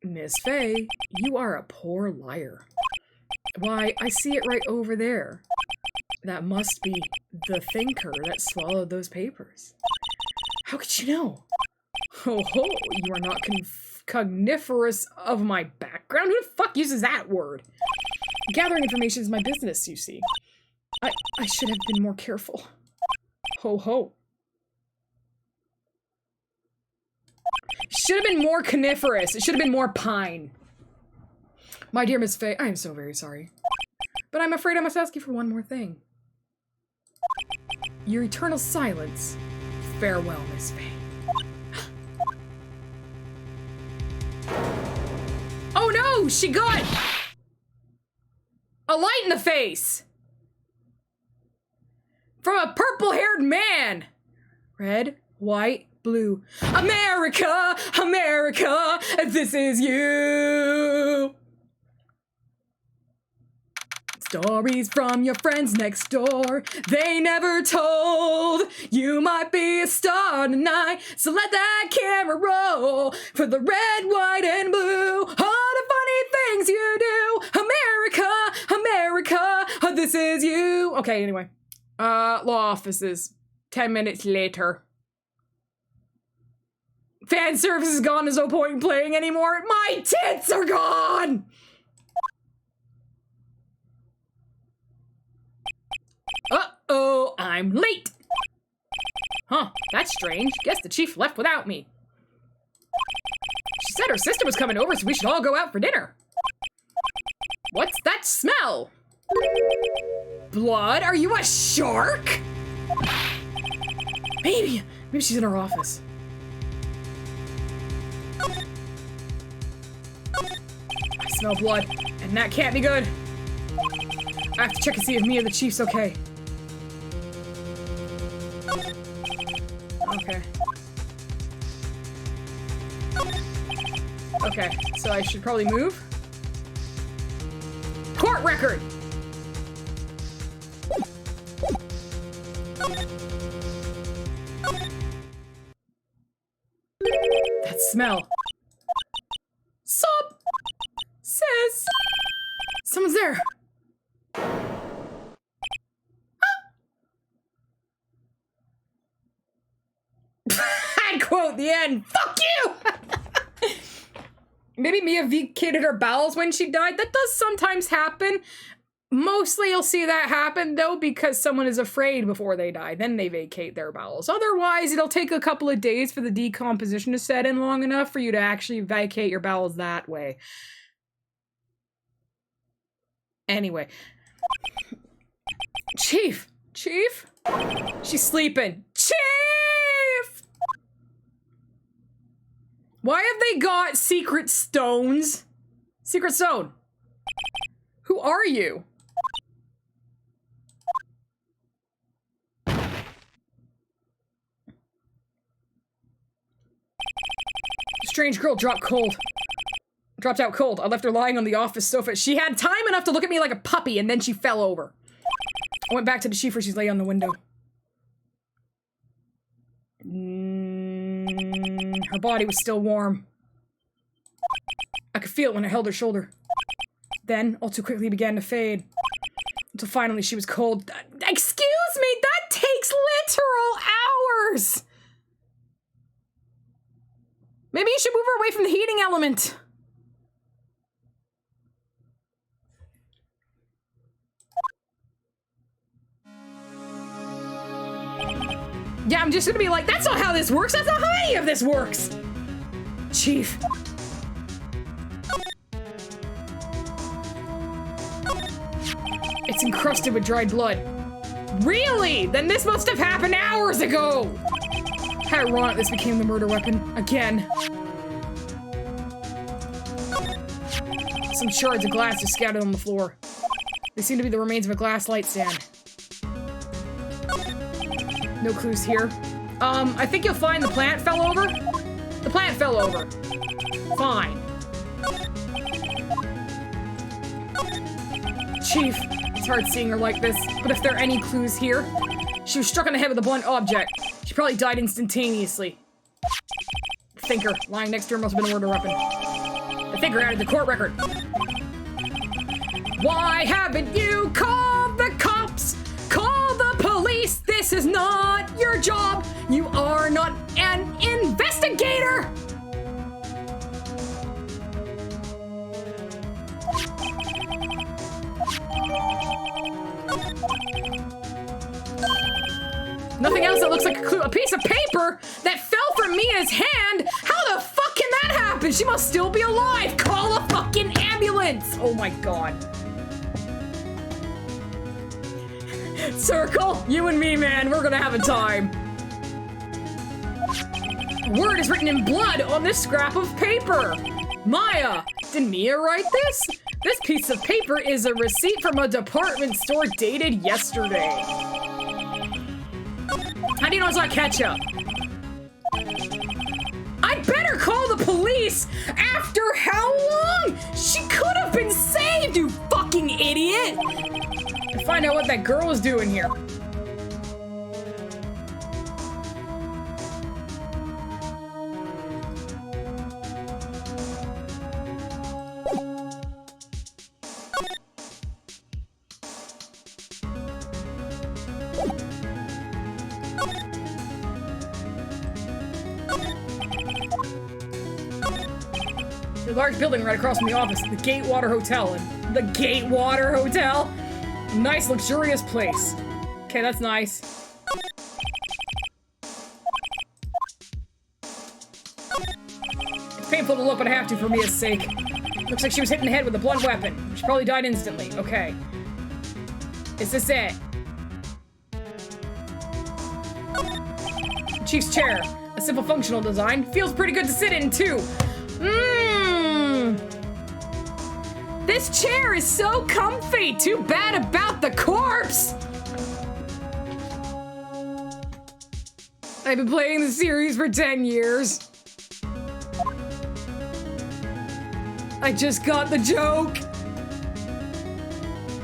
Miss Faye, you are a poor liar. Why, I see it right over there. That must be the thinker that swallowed those papers. How could you know? Ho ho, you are not cogniferous of my background? Who the fuck uses that word? Gathering information is my business, you see. I should have been more careful. Ho ho. Should have been more coniferous. It should have been more pine. My dear Miss Faye, I am so very sorry. But I'm afraid I must ask you for one more thing. Your eternal silence. Farewell, Miss Faye. Oh no! She got a light in the face! From a purple-haired man! Red, white, blue. America! America! This is you! Stories from your friends next door. They never told. You might be a star tonight, so let that camera roll. For the red, white, and blue. All the funny things you do. America! America! This is you! Okay, anyway. Law offices. 10 minutes later. Fan service is gone. There's no point in playing anymore. My tits are gone! Uh-oh, I'm late. Huh, that's strange. Guess the chief left without me. She said her sister was coming over, so we should all go out for dinner. What's that smell? Blood? Are you a shark? Maybe she's in her office. I smell blood, and that can't be good. I have to check and see if me or the chief's okay. Okay. Okay, so I should probably move. Court record! That smell. Sup? Says. Someone's there. Quote, the end. Fuck you! Maybe Mia vacated her bowels when she died. That does sometimes happen. Mostly you'll see that happen, though, because someone is afraid before they die. Then they vacate their bowels. Otherwise, it'll take a couple of days for the decomposition to set in long enough for you to actually vacate your bowels that way. Anyway. Chief! Chief? She's sleeping. Chief! Why have they got secret stones? Secret stone. Who are you? Strange girl dropped out cold. I left her lying on the office sofa. She had time enough to look at me like a puppy, and then she fell over. I went back to the chief where she's laying on the window. Her body was still warm. I could feel it when I held her shoulder. Then, all too quickly, began to fade. Until finally she was cold. Excuse me, that takes literal hours! Maybe you should move her away from the heating element. Yeah, I'm just gonna be like, that's not how this works. That's not how any of this works. Chief. It's encrusted with dried blood. Really? Then this must have happened hours ago. How ironic this became the murder weapon again. Some shards of glass are scattered on the floor. They seem to be the remains of a glass light stand. No clues here. I think you'll find the plant fell over. The plant fell over. Fine. Chief, it's hard seeing her like this, but if there are any clues here... She was struck on the head with a blunt object. She probably died instantaneously. The thinker, lying next to her, must have been a murder weapon. The thinker added the court record. Why haven't you called the cops? Call the police! This is not your job! You are not an investigator! Nothing else that looks like a clue. A piece of paper that fell from Mia's hand? How the fuck can that happen? She must still be alive! Call a fucking ambulance! Oh my god. Circle, you and me, man, we're gonna have a time. A word is written in blood on this scrap of paper. Maya, did Mia write this? This piece of paper is a receipt from a department store dated yesterday. How do you know it's not ketchup? I'd better call the police! After how long? She could have been saved, you fucking idiot! To find out what that girl was doing here. The large building right across from the office, the Gatewater Hotel. And the Gatewater Hotel? Nice, luxurious place. Okay, that's nice. It's painful to look, but I have to for Mia's sake. Looks like she was hit in the head with a blunt weapon. She probably died instantly. Okay. Is this it? Chief's chair. A simple functional design. Feels pretty good to sit in, too. This chair is so comfy! Too bad about the corpse! I've been playing the series for 10 years. I just got the joke.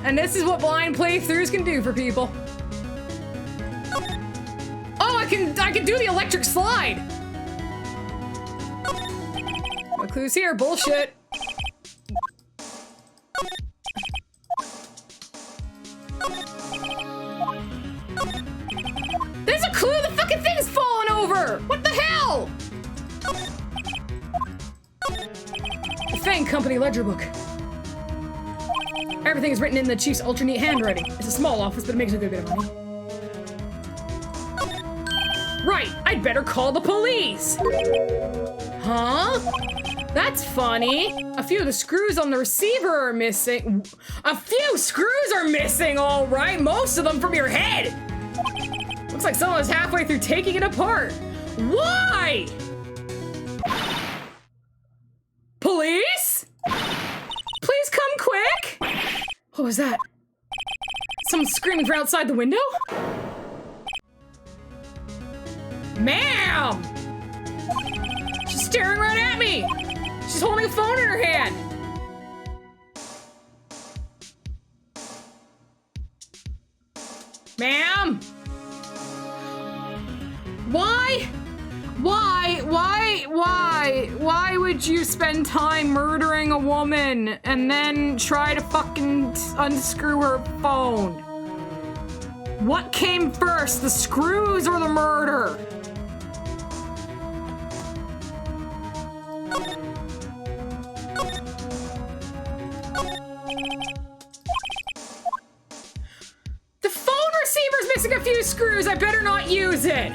And this is what blind playthroughs can do for people. Oh, I can do the electric slide! No clues here, bullshit. There's a clue! The fucking thing's falling over! What the hell? The Fang Company ledger book. Everything is written in the chief's ultra neat handwriting. It's a small office, but it makes a good bit of money. Right! I'd better call the police! Huh? That's funny. A few of the screws on the receiver are missing. A few screws are missing, all right. Most of them from your head. Looks like someone was halfway through taking it apart. Why? Police? Please come quick. What was that? Someone screaming from outside the window? Ma'am! She's staring right at me. She's holding a phone in her hand. Ma'am? Why would you spend time murdering a woman and then try to fucking unscrew her phone? What came first, the screws or the murder? The phone receiver's missing a few screws. I better not use it.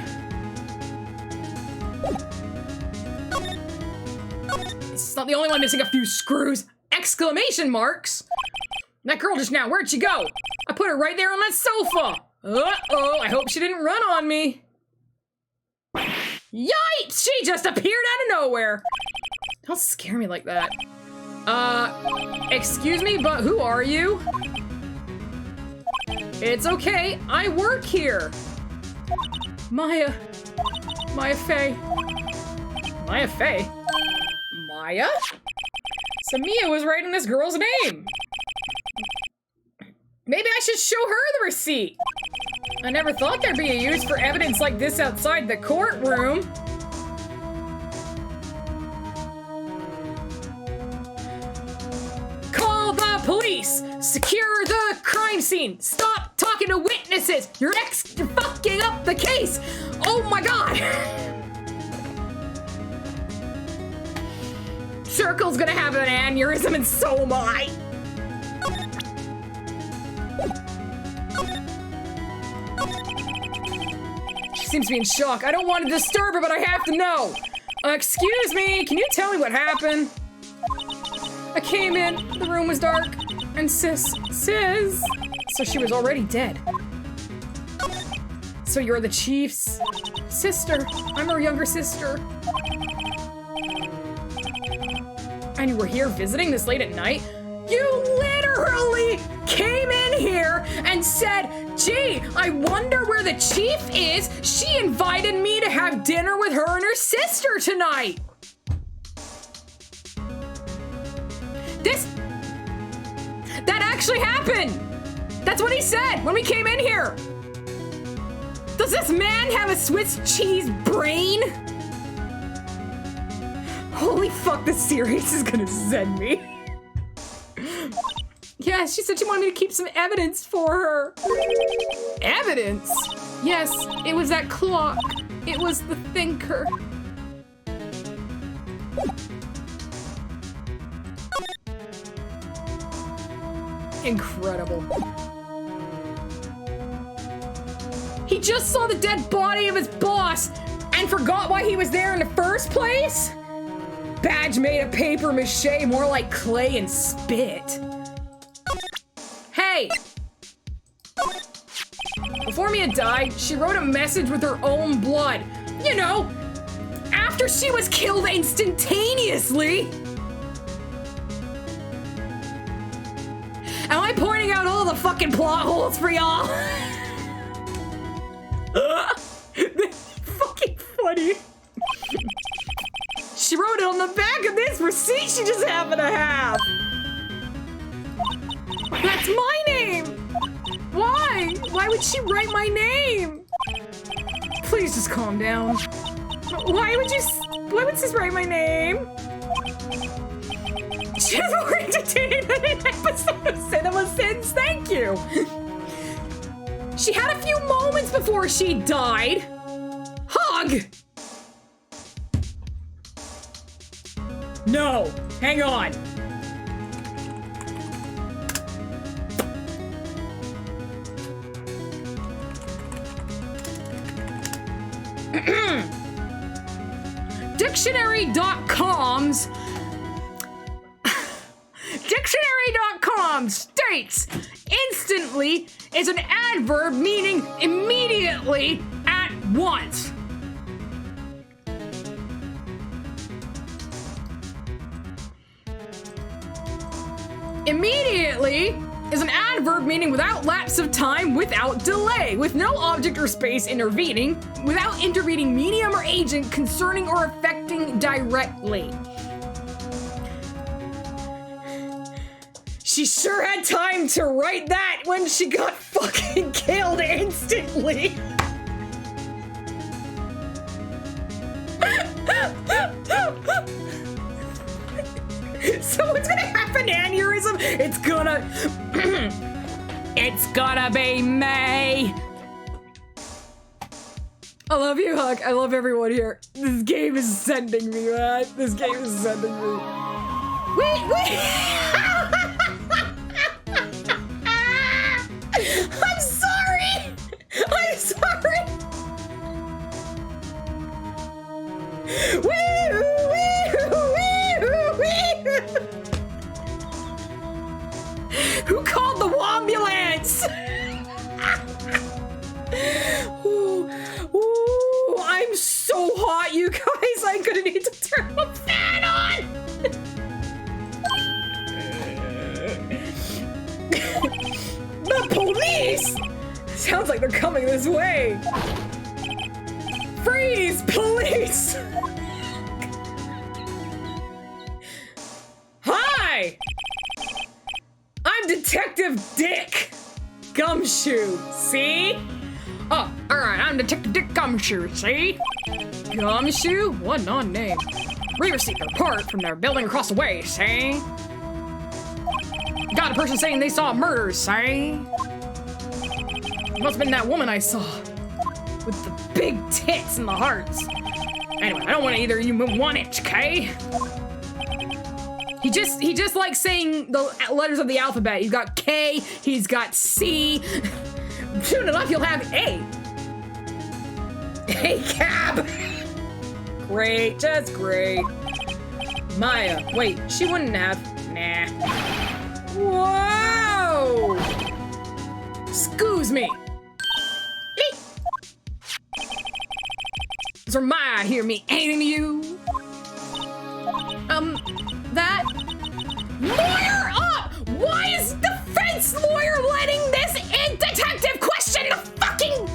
This is not the only one missing a few screws. Exclamation marks. That girl just now, where'd she go? I put her right there on that sofa. Uh-oh, I hope she didn't run on me. Yikes! She just appeared out of nowhere. Don't scare me like that. Excuse me, but who are you? It's okay, I work here. Maya Fey. Maya Fey? Maya? So Mia was writing this girl's name. Maybe I should show her the receipt. I never thought there'd be a use for evidence like this outside the courtroom. Call the police! Secure the crime scene! Stop talking to witnesses! You're fucking up the case! Oh my god! Circle's gonna have an aneurysm and so am I! She seems to be in shock. I don't want to disturb her, but I have to know. Excuse me, can you tell me what happened? I came in, the room was dark, and Sis, so she was already dead. So you're the chief's sister. I'm her younger sister. And you were here visiting this late at night? You literally came in here and said, gee, I wonder where the chief is. She invited me to have dinner with her and her sister tonight. That actually happened. That's what he said when we came in here. Does this man have a Swiss cheese brain? Holy fuck, this series is gonna send me. Yeah, she said she wanted me to keep some evidence for her. Evidence? Yes, it was that clock. It was the thinker. Incredible. He just saw the dead body of his boss and forgot why he was there in the first place? Badge made of paper mache, more like clay and spit. Hey! Before Mia died, she wrote a message with her own blood. You know, after she was killed instantaneously. Am I pointing out all the fucking plot holes for y'all? Fucking funny. She wrote it on the back of this receipt she just happened to have. That's my name. Why? Why would she write my name? Please just calm down. Why would sis write my name? She's more entertaining than an episode of Cinema Sins, thank you! She had a few moments before she died. Hug! No, hang on. Dictionary.com states instantly is an adverb meaning immediately at once. Immediately is an adverb meaning without lapse of time, without delay, with no object or space intervening, without intervening medium or agent concerning or affecting directly. She sure had time to write that when she got fucking killed instantly. So it's gonna happen aneurysm. It's gonna be May. I love you, Huck. I love everyone here. This game is sending me, man. This game is sending me. Wait. I'm sorry. Who called the ambulance? Ooh, I'm so hot, you guys. I'm gonna need to turn the fan on. The police? Sounds like they're coming this way. Freeze, police! Hi! I'm Detective Dick. Gumshoe, see? Oh, alright, I'm Detective Dick Gumshoe, see? Gumshoe? What an odd name. We received a report from their building across the way, see? Got a person saying they saw murders, see? Must have been that woman I saw. With the big tits and the hearts. Anyway, I don't want either of you move 1 inch, okay? He just likes saying the letters of the alphabet. He's got K, he's got C. Soon enough, you'll have A. Hey, cab! Great, just great. Maya, wait, she wouldn't have. Nah. Whoa! Excuse me. So Maya, hear me anything to you? That lawyer up! Why is the defense lawyer letting this in detective question the fucking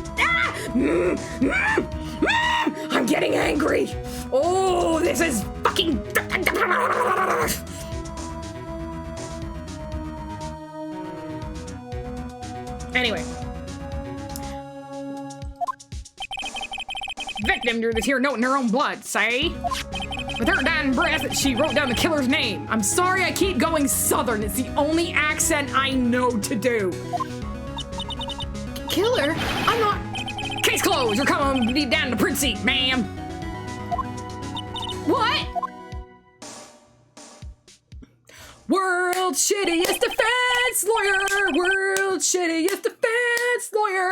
I'm getting angry. Oh, this is fucking anyway. Victim drew this here note in her own blood, say? With her dying breath, she wrote down the killer's name. I'm sorry I keep going southern. It's the only accent I know to do. Killer? I'm not... Case closed. You're coming down to the print seat, ma'am. What? World shittiest defense lawyer. World shittiest defense lawyer.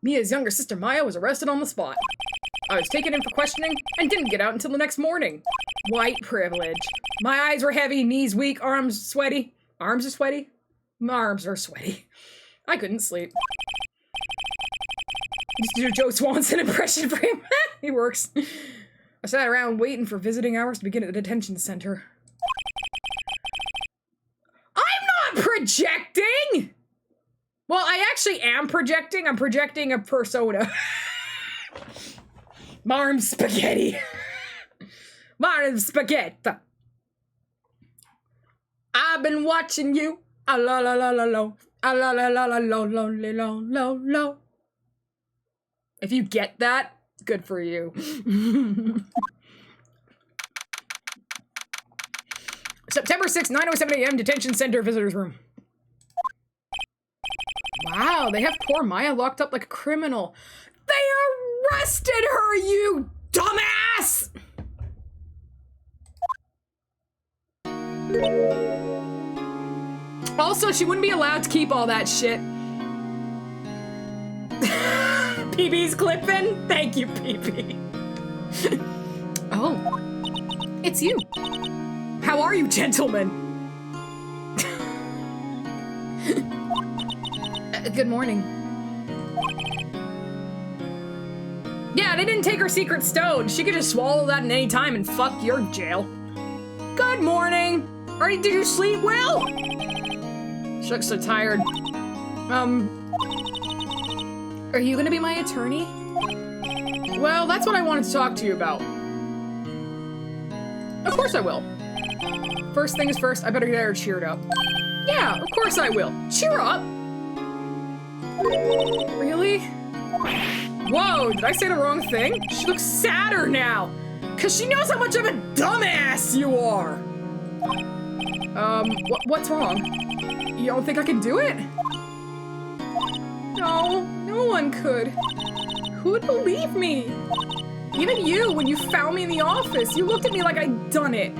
Mia's younger sister Maya was arrested on the spot. I was taken in for questioning and didn't get out until the next morning. White privilege. My eyes were heavy, knees weak, arms sweaty. Arms are sweaty? My arms are sweaty. I couldn't sleep. Just do a Joe Swanson impression for him. He works. I sat around waiting for visiting hours to begin at the detention center. I'm not projecting! Well, I actually am projecting. I'm projecting a persona. Marm spaghetti. Marm spaghetti. I've been watching you. Ah la la la la lo. Ah la la la la lo lo lo lo lo. If you get that, good for you. September 6th, 9:07 a.m. Detention Center Visitors Room. Wow, they have poor Maya locked up like a criminal. They arrested her, you dumbass! Also, she wouldn't be allowed to keep all that shit. PB's clipping? Thank you, PB. Oh, it's you. How are you, gentlemen? Good morning. Yeah, they didn't take her secret stone. She could just swallow that at any time and fuck your jail. Good morning. Did you sleep well? She looks so tired. Are you gonna be my attorney? Well, that's what I wanted to talk to you about. Of course I will. First things first, I better get her cheered up. Yeah, of course I will. Cheer up. Really? Whoa, did I say the wrong thing? She looks sadder now. Cause she knows how much of a dumbass you are. What's wrong? You don't think I can do it? No, no one could. Who would believe me? Even you, when you found me in the office, you looked at me like I'd done it.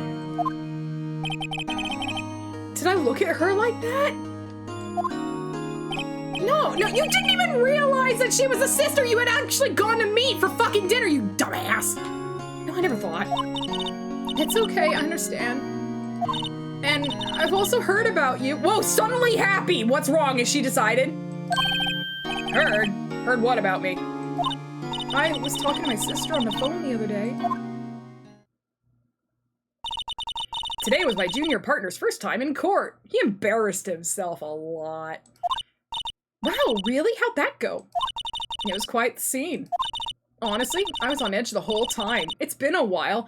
Did I look at her like that? No, you didn't even realize that she was a sister you had actually gone to meet for fucking dinner, you dumbass. No, I never thought. It's okay, I understand. And I've also heard about you. Whoa, suddenly happy. What's wrong? Has she decided? Heard? Heard what about me? I was talking to my sister on the phone the other day. Today was my junior partner's first time in court. He embarrassed himself a lot. Wow, really? How'd that go? It was quite the scene. Honestly, I was on edge the whole time. It's been a while.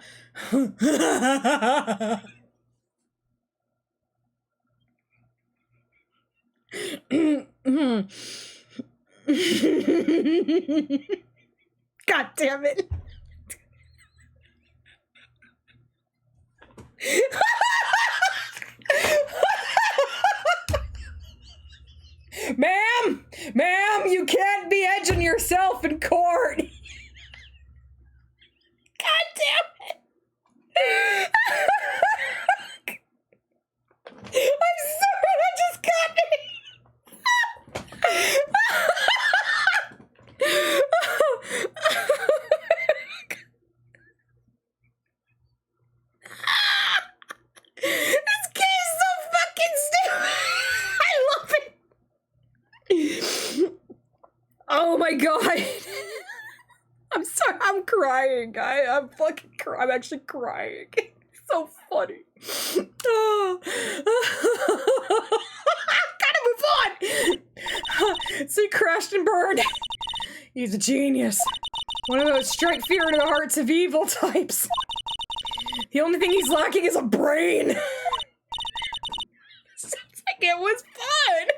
God damn it. Ma'am, you can't be edging yourself in court. God damn it. I'm sorry, that just got me. This game is so fucking stupid. I love it. Oh my god. I'm sorry, I'm crying. I'm fucking crying. I'm actually crying. It's so funny. Oh. Gotta move on. So he crashed and burned. He's a genius. One of those strike fear into the hearts of evil types. The only thing he's lacking is a brain. Sounds like it was fun.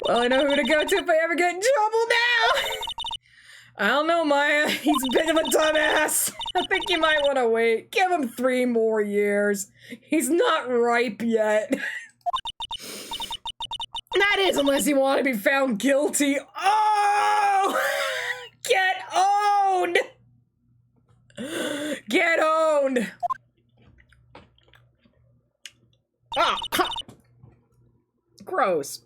Well, I know who to go to if I ever get in trouble now. I don't know, Maya. He's a bit of a dumbass. I think you might want to wait. Give him 3 more years. He's not ripe yet. That is, unless you want to be found guilty. Oh! Get owned! Get owned! Ah! Gross.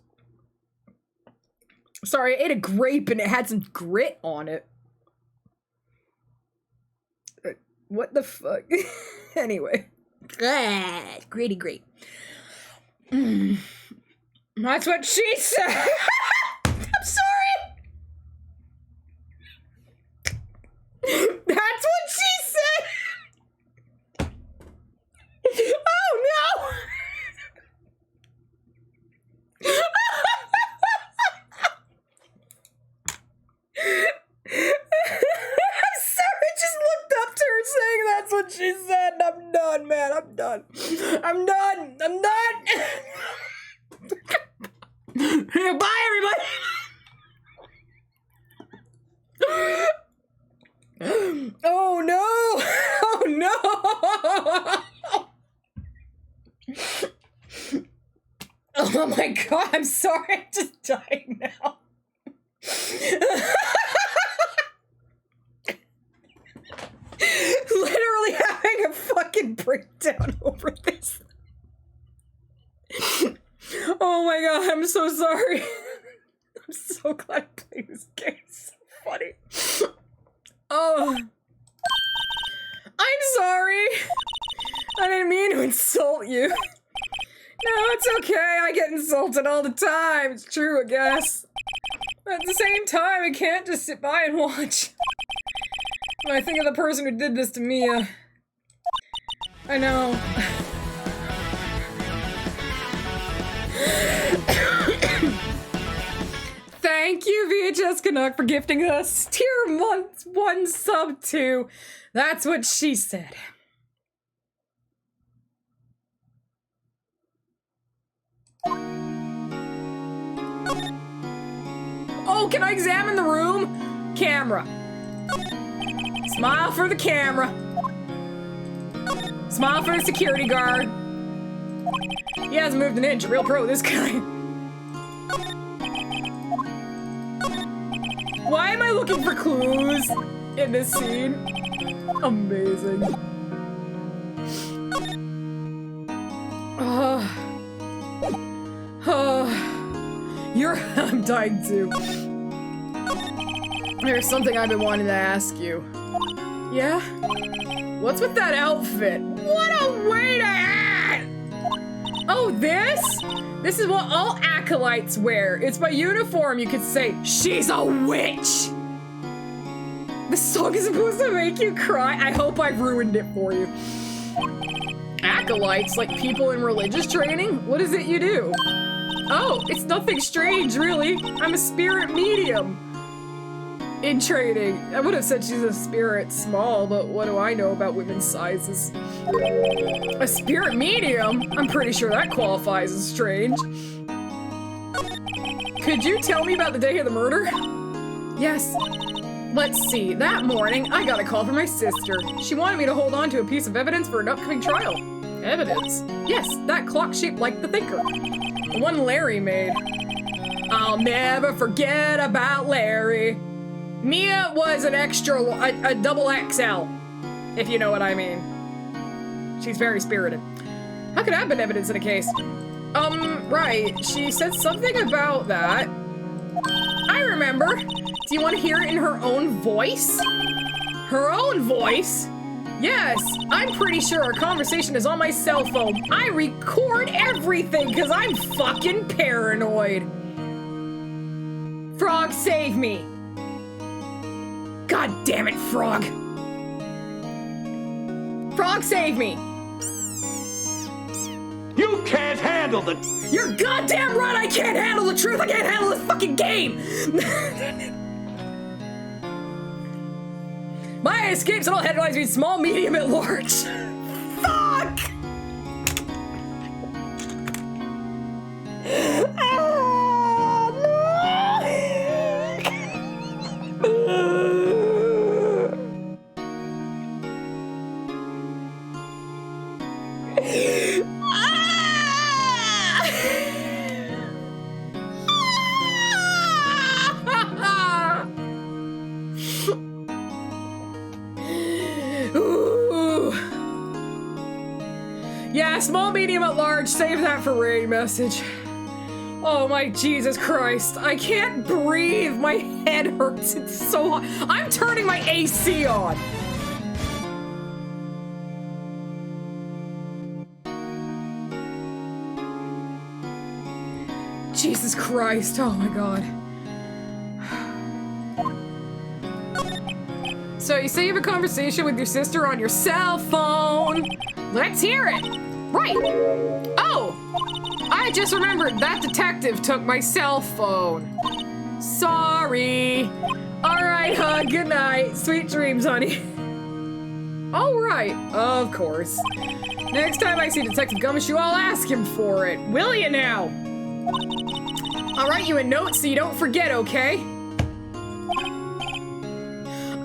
Sorry, I ate a grape and it had some grit on it. What the fuck? Anyway. Gritty grape. That's what she said. I'm sorry. That's what she said. Oh no. I'm sorry, I just looked up to her saying that's what she said, and I'm done, man. I'm done. I'm done. I'm done. Bye, everybody. Oh no. Oh no. Oh my god, I'm sorry. I'm just dying now. Literally having a fucking breakdown over this. Oh my god, I'm so sorry. I'm so glad I played this game. It's so funny. Oh. I'm sorry. I didn't mean to insult you. No, it's okay. I get insulted all the time. It's true, I guess. But at the same time, I can't just sit by and watch. When I think of the person who did this to Mia. I know. Thank you, VHS Canuck, for gifting us tier 1 sub 2. That's what she said. Oh, can I examine the room? Camera. Smile for the camera. Smile for the security guard. He hasn't moved an inch. Real pro, this guy. Why am I looking for clues in this scene? Amazing. I'm dying too. There's something I've been wanting to ask you. Yeah? What's with that outfit? What a way to act! Oh, this? This is what all acolytes wear. It's my uniform. You could say, she's a witch! This song is supposed to make you cry. I hope I've ruined it for you. Acolytes, like people in religious training? What is it you do? Oh, it's nothing strange, really. I'm a spirit medium. In training. I would have said she's a spirit small, but what do I know about women's sizes? A spirit medium? I'm pretty sure that qualifies as strange. Could you tell me about the day of the murder? Yes. Let's see. That morning, I got a call from my sister. She wanted me to hold on to a piece of evidence for an upcoming trial. Evidence? Yes, that clock shaped like the thinker. The one Larry made. I'll never forget about Larry. Mia was an extra, a double XL, if you know what I mean. She's very spirited. How could that have been evidence in a case? Right. She said something about that. I remember. Do you want to hear it in her own voice? Her own voice? Yes, I'm pretty sure our conversation is on my cell phone. I record everything because I'm fucking paranoid. Frog, save me. God damn it, Frog. Frog, save me. You can't handle the... You're goddamn right I can't handle the truth. I can't handle this fucking game. My escapes and all headlines read small, medium, and large. Fuck! Yeah, small, medium, at large. Save that for rating message. Oh my Jesus Christ. I can't breathe. My head hurts. It's so hot. I'm turning my AC on. Jesus Christ. Oh my God. So you say you have a conversation with your sister on your cell phone. Let's hear it. Right. Oh, I just remembered that detective took my cell phone. Sorry. All right, hug. Good night. Sweet dreams, honey. All right. Of course. Next time I see Detective Gumshoe, I'll ask him for it. Will you now? I'll write you a note so you don't forget, okay?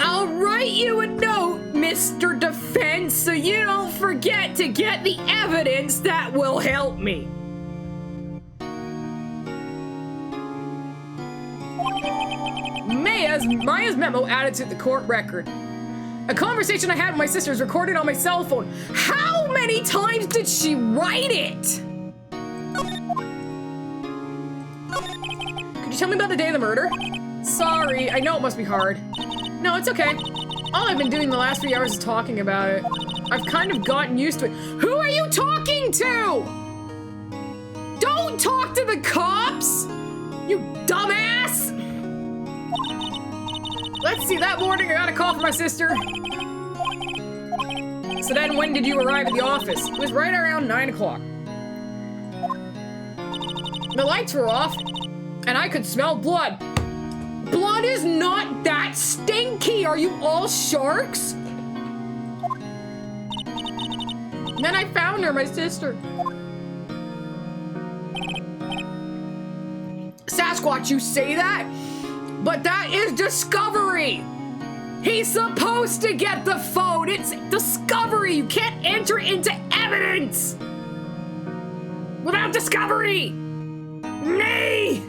I'll write you a note, Mr. Defense, so you don't forget to get the evidence that will help me. Maya's memo added to the court record. A conversation I had with my sister is recorded on my cell phone. How many times did she write it? Could you tell me about the day of the murder? Sorry, I know it must be hard. No, it's okay. All I've been doing the last few hours is talking about it. I've kind of gotten used to it. Who are you talking to? Don't talk to the cops! You dumbass! Let's see, that morning I got a call from my sister. So then when did you arrive at the office? It was right around 9 o'clock. The lights were off, and I could smell blood. Blood is not that stinky! Are you all sharks? And then I found her, my sister. Sasquatch, you say that? But that is Discovery! He's supposed to get the phone! It's Discovery! You can't enter into evidence! Without Discovery! Nay!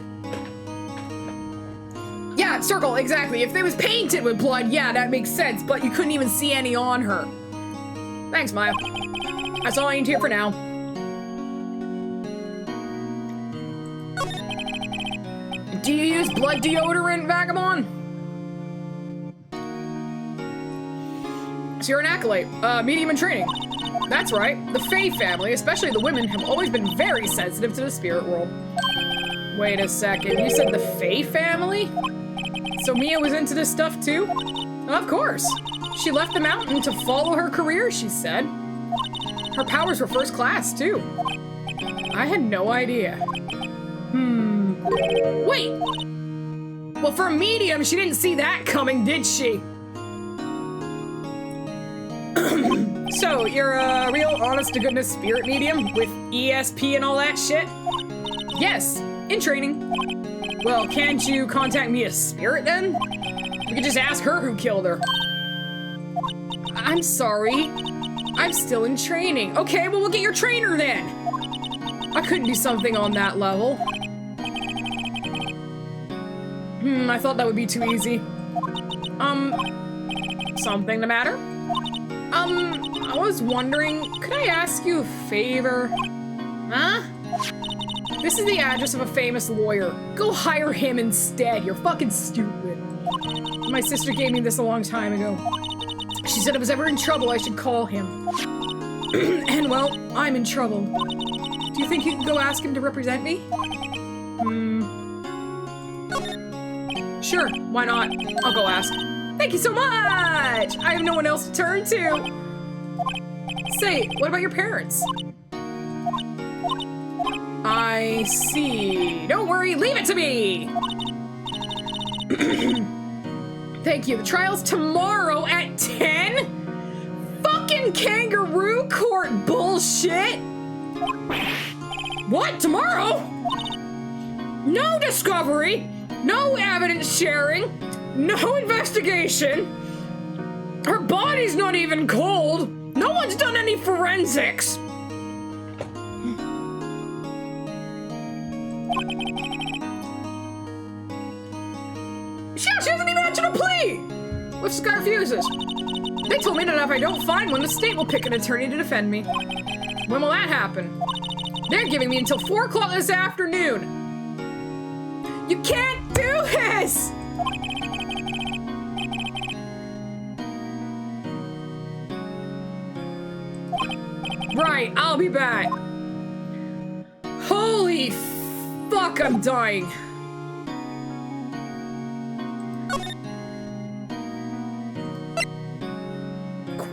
Yeah, circle, exactly. If it was painted with blood, yeah, that makes sense, but you couldn't even see any on her. Thanks, Maya. That's all I need to hear for now. Do you use blood deodorant, Vagabond? So you're an acolyte, medium in training. That's right. The Fae family, especially the women, have always been very sensitive to the spirit world. Wait a second, you said the Fae family? So Mia was into this stuff too? Of course. She left the mountain to follow her career, she said. Her powers were first class too. I had no idea. Wait! Well, for a medium, she didn't see that coming, did she? So, you're a real honest-to-goodness spirit medium with ESP and all that shit? Yes. In training. Well, can't you contact me as Spirit then? We could just ask her who killed her. I'm sorry. I'm still in training. Okay, well, we'll get your trainer then. I couldn't do something on that level. I thought that would be too easy. Something the matter? I was wondering, could I ask you a favor? Huh? This is the address of a famous lawyer. Go hire him instead. You're fucking stupid. My sister gave me this a long time ago. She said if I was ever in trouble, I should call him. And well, I'm in trouble. Do you think you can go ask him to represent me? Sure, why not? I'll go ask. Thank you so much! I have no one else to turn to. Say, what about your parents? I see. Don't worry, leave it to me! Thank you. The trial's tomorrow at 10? Fucking kangaroo court bullshit! What? Tomorrow? No discovery! No evidence sharing! No investigation! Her body's not even cold! No one's done any forensics! She hasn't even entered a plea! What if Sky refuses? They told me that if I don't find one, the state will pick an attorney to defend me. When will that happen? They're giving me until 4 o'clock this afternoon. You can't do this! Right, I'll be back. Holy fuck, I'm dying.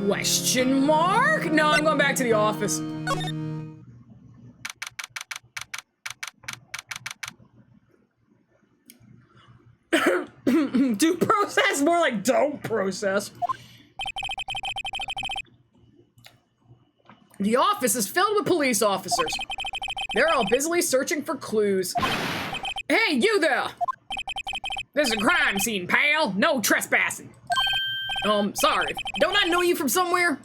Question mark? No, I'm going back to the office. Do process? More like don't process. The office is filled with police officers. They're all busily searching for clues. Hey, you there! This is a crime scene, pal. No trespassing. Sorry. Don't I know you from somewhere?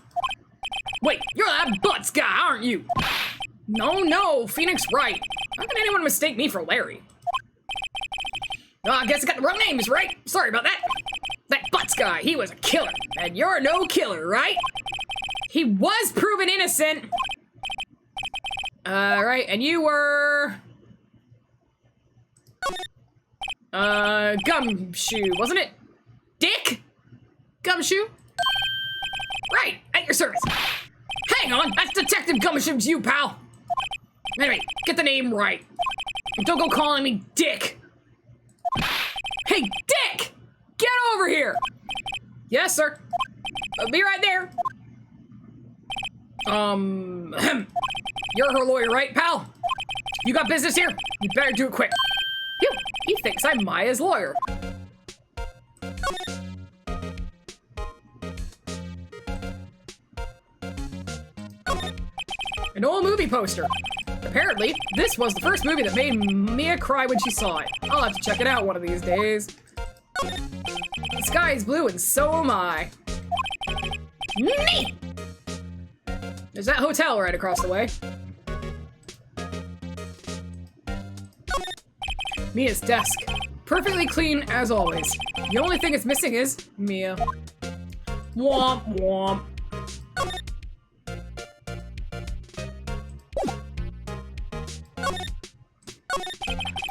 Wait, you're that Butts guy, aren't you? No, Phoenix Wright. How can anyone mistake me for Larry? Oh, I guess I got the wrong names, right? Sorry about that. That Butts guy, he was a killer. And you're no killer, right? He was proven innocent. Right, and you were... Gumshoe, wasn't it? Dick? Gumshoe? Right, at your service. Hang on, that's Detective Gumshoe's you, pal. Anyway, get the name right. And don't go calling me Dick. Hey, Dick! Get over here! Yes, sir. I'll be right there. You're her lawyer, right, pal? You got business here? You better do it quick. He thinks I'm Maya's lawyer. An old movie poster. Apparently, this was the first movie that made Mia cry when she saw it. I'll have to check it out one of these days. The sky is blue and so am I. Me! There's that hotel right across the way. Mia's desk. Perfectly clean as always. The only thing it's missing is Mia. Womp womp.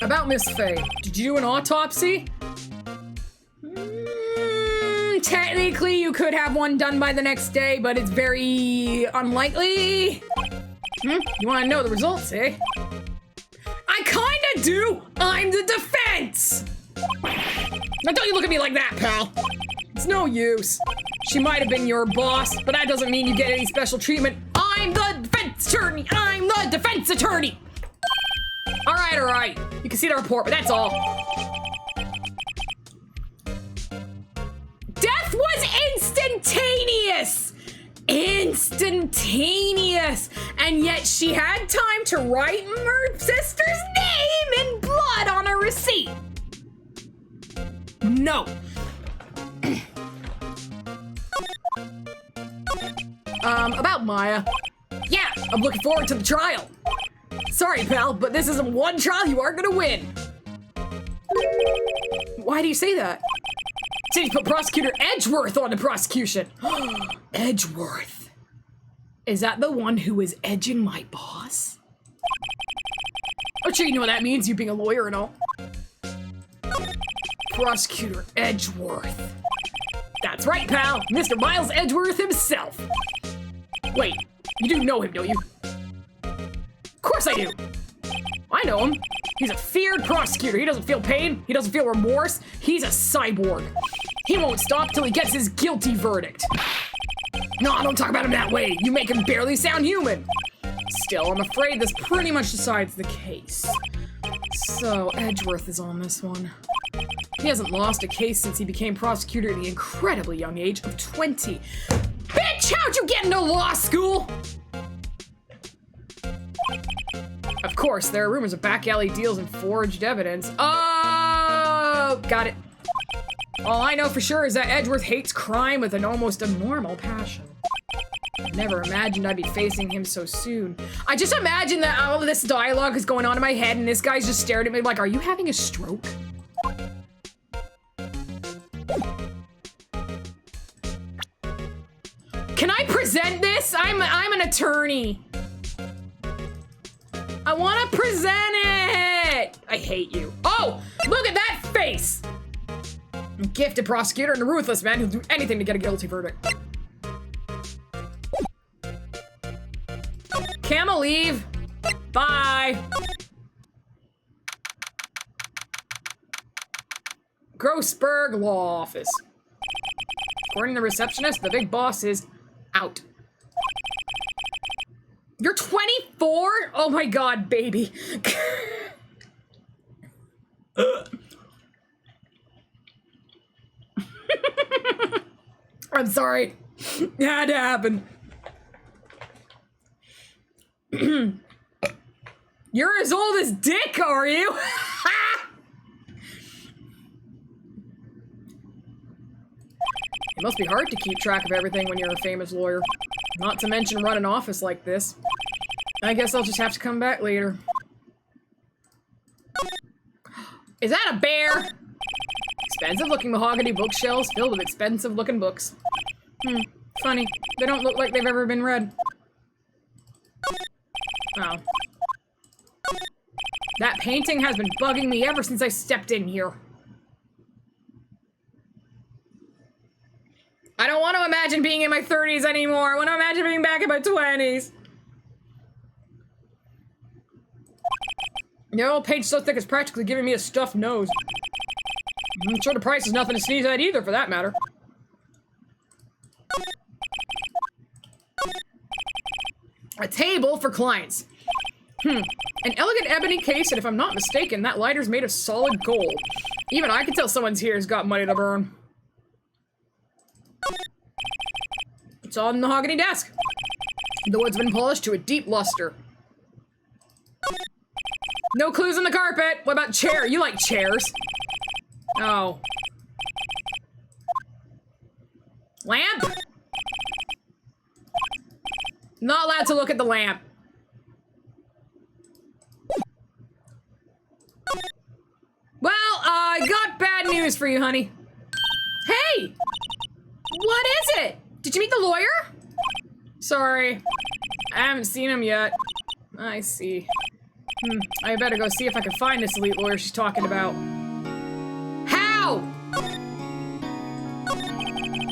About Miss Faye. Did you do an autopsy? Technically, you could have one done by the next day, but it's very unlikely. You want to know the results, eh? I kinda do! I'm the defense! Now don't you look at me like that, pal. It's no use. She might have been your boss, but that doesn't mean you get any special treatment. I'm the defense attorney! I'm the defense attorney! Alright. You can see the report, but that's all. Death was instantaneous! Instantaneous! And yet she had time to write her sister's name in blood! a seat. No. About Maya. Yeah, I'm looking forward to the trial. Sorry, pal, but this isn't one trial you aren't gonna win. Why do you say that? So you put Prosecutor Edgeworth on the prosecution. Edgeworth. Is that the one who is edging my boss? I'm sure you know what that means, you being a lawyer and all. Prosecutor Edgeworth. That's right, pal. Mr. Miles Edgeworth himself. Wait, you do know him, don't you? Of course I do. I know him. He's a feared prosecutor. He doesn't feel pain. He doesn't feel remorse. He's a cyborg. He won't stop till he gets his guilty verdict. No, don't talk about him that way. You make him barely sound human. Still, I'm afraid this pretty much decides the case. So, Edgeworth is on this one. He hasn't lost a case since he became prosecutor at the incredibly young age of 20. Bitch, how'd you get into law school? Of course, there are rumors of back alley deals and forged evidence. Oh, got it. All I know for sure is that Edgeworth hates crime with an almost abnormal passion. Never imagined I'd be facing him so soon. I just imagine that all of this dialogue is going on in my head and this guy's just staring at me like, are you having a stroke? Can I present this? I'm an attorney. I want to present it. I hate you. Oh, look at that face. A gifted prosecutor and a ruthless man who'll do anything to get a guilty verdict. Camel, leave. Bye. Grossberg Law Office. According to the receptionist, the big boss is out. You're 24? Oh my god, baby. I'm sorry. It had to happen. You're as old as Dick, are you? It must be hard to keep track of everything when you're a famous lawyer. Not to mention run an office like this. I guess I'll just have to come back later. Is that a bear? Expensive looking mahogany bookshelves filled with expensive looking books. Funny. They don't look like they've ever been read. Oh. That painting has been bugging me ever since I stepped in here. I don't want to imagine being in my 30s anymore. I want to imagine being back in my 20s. The old page so thick it's practically giving me a stuffed nose. I'm sure the price is nothing to sneeze at either, for that matter. A table for clients. An elegant ebony case, and if I'm not mistaken, that lighter's made of solid gold. Even I can tell someone's here's got money to burn. It's on the mahogany desk. The wood's been polished to a deep luster. No clues on the carpet. What about chair? You like chairs. Oh. Lamp? Not allowed to look at the lamp. Well, I got bad news for you, honey. Hey! What is it? Did you meet the lawyer? Sorry. I haven't seen him yet. I see. I better go see if I can find this elite lawyer she's talking about. How?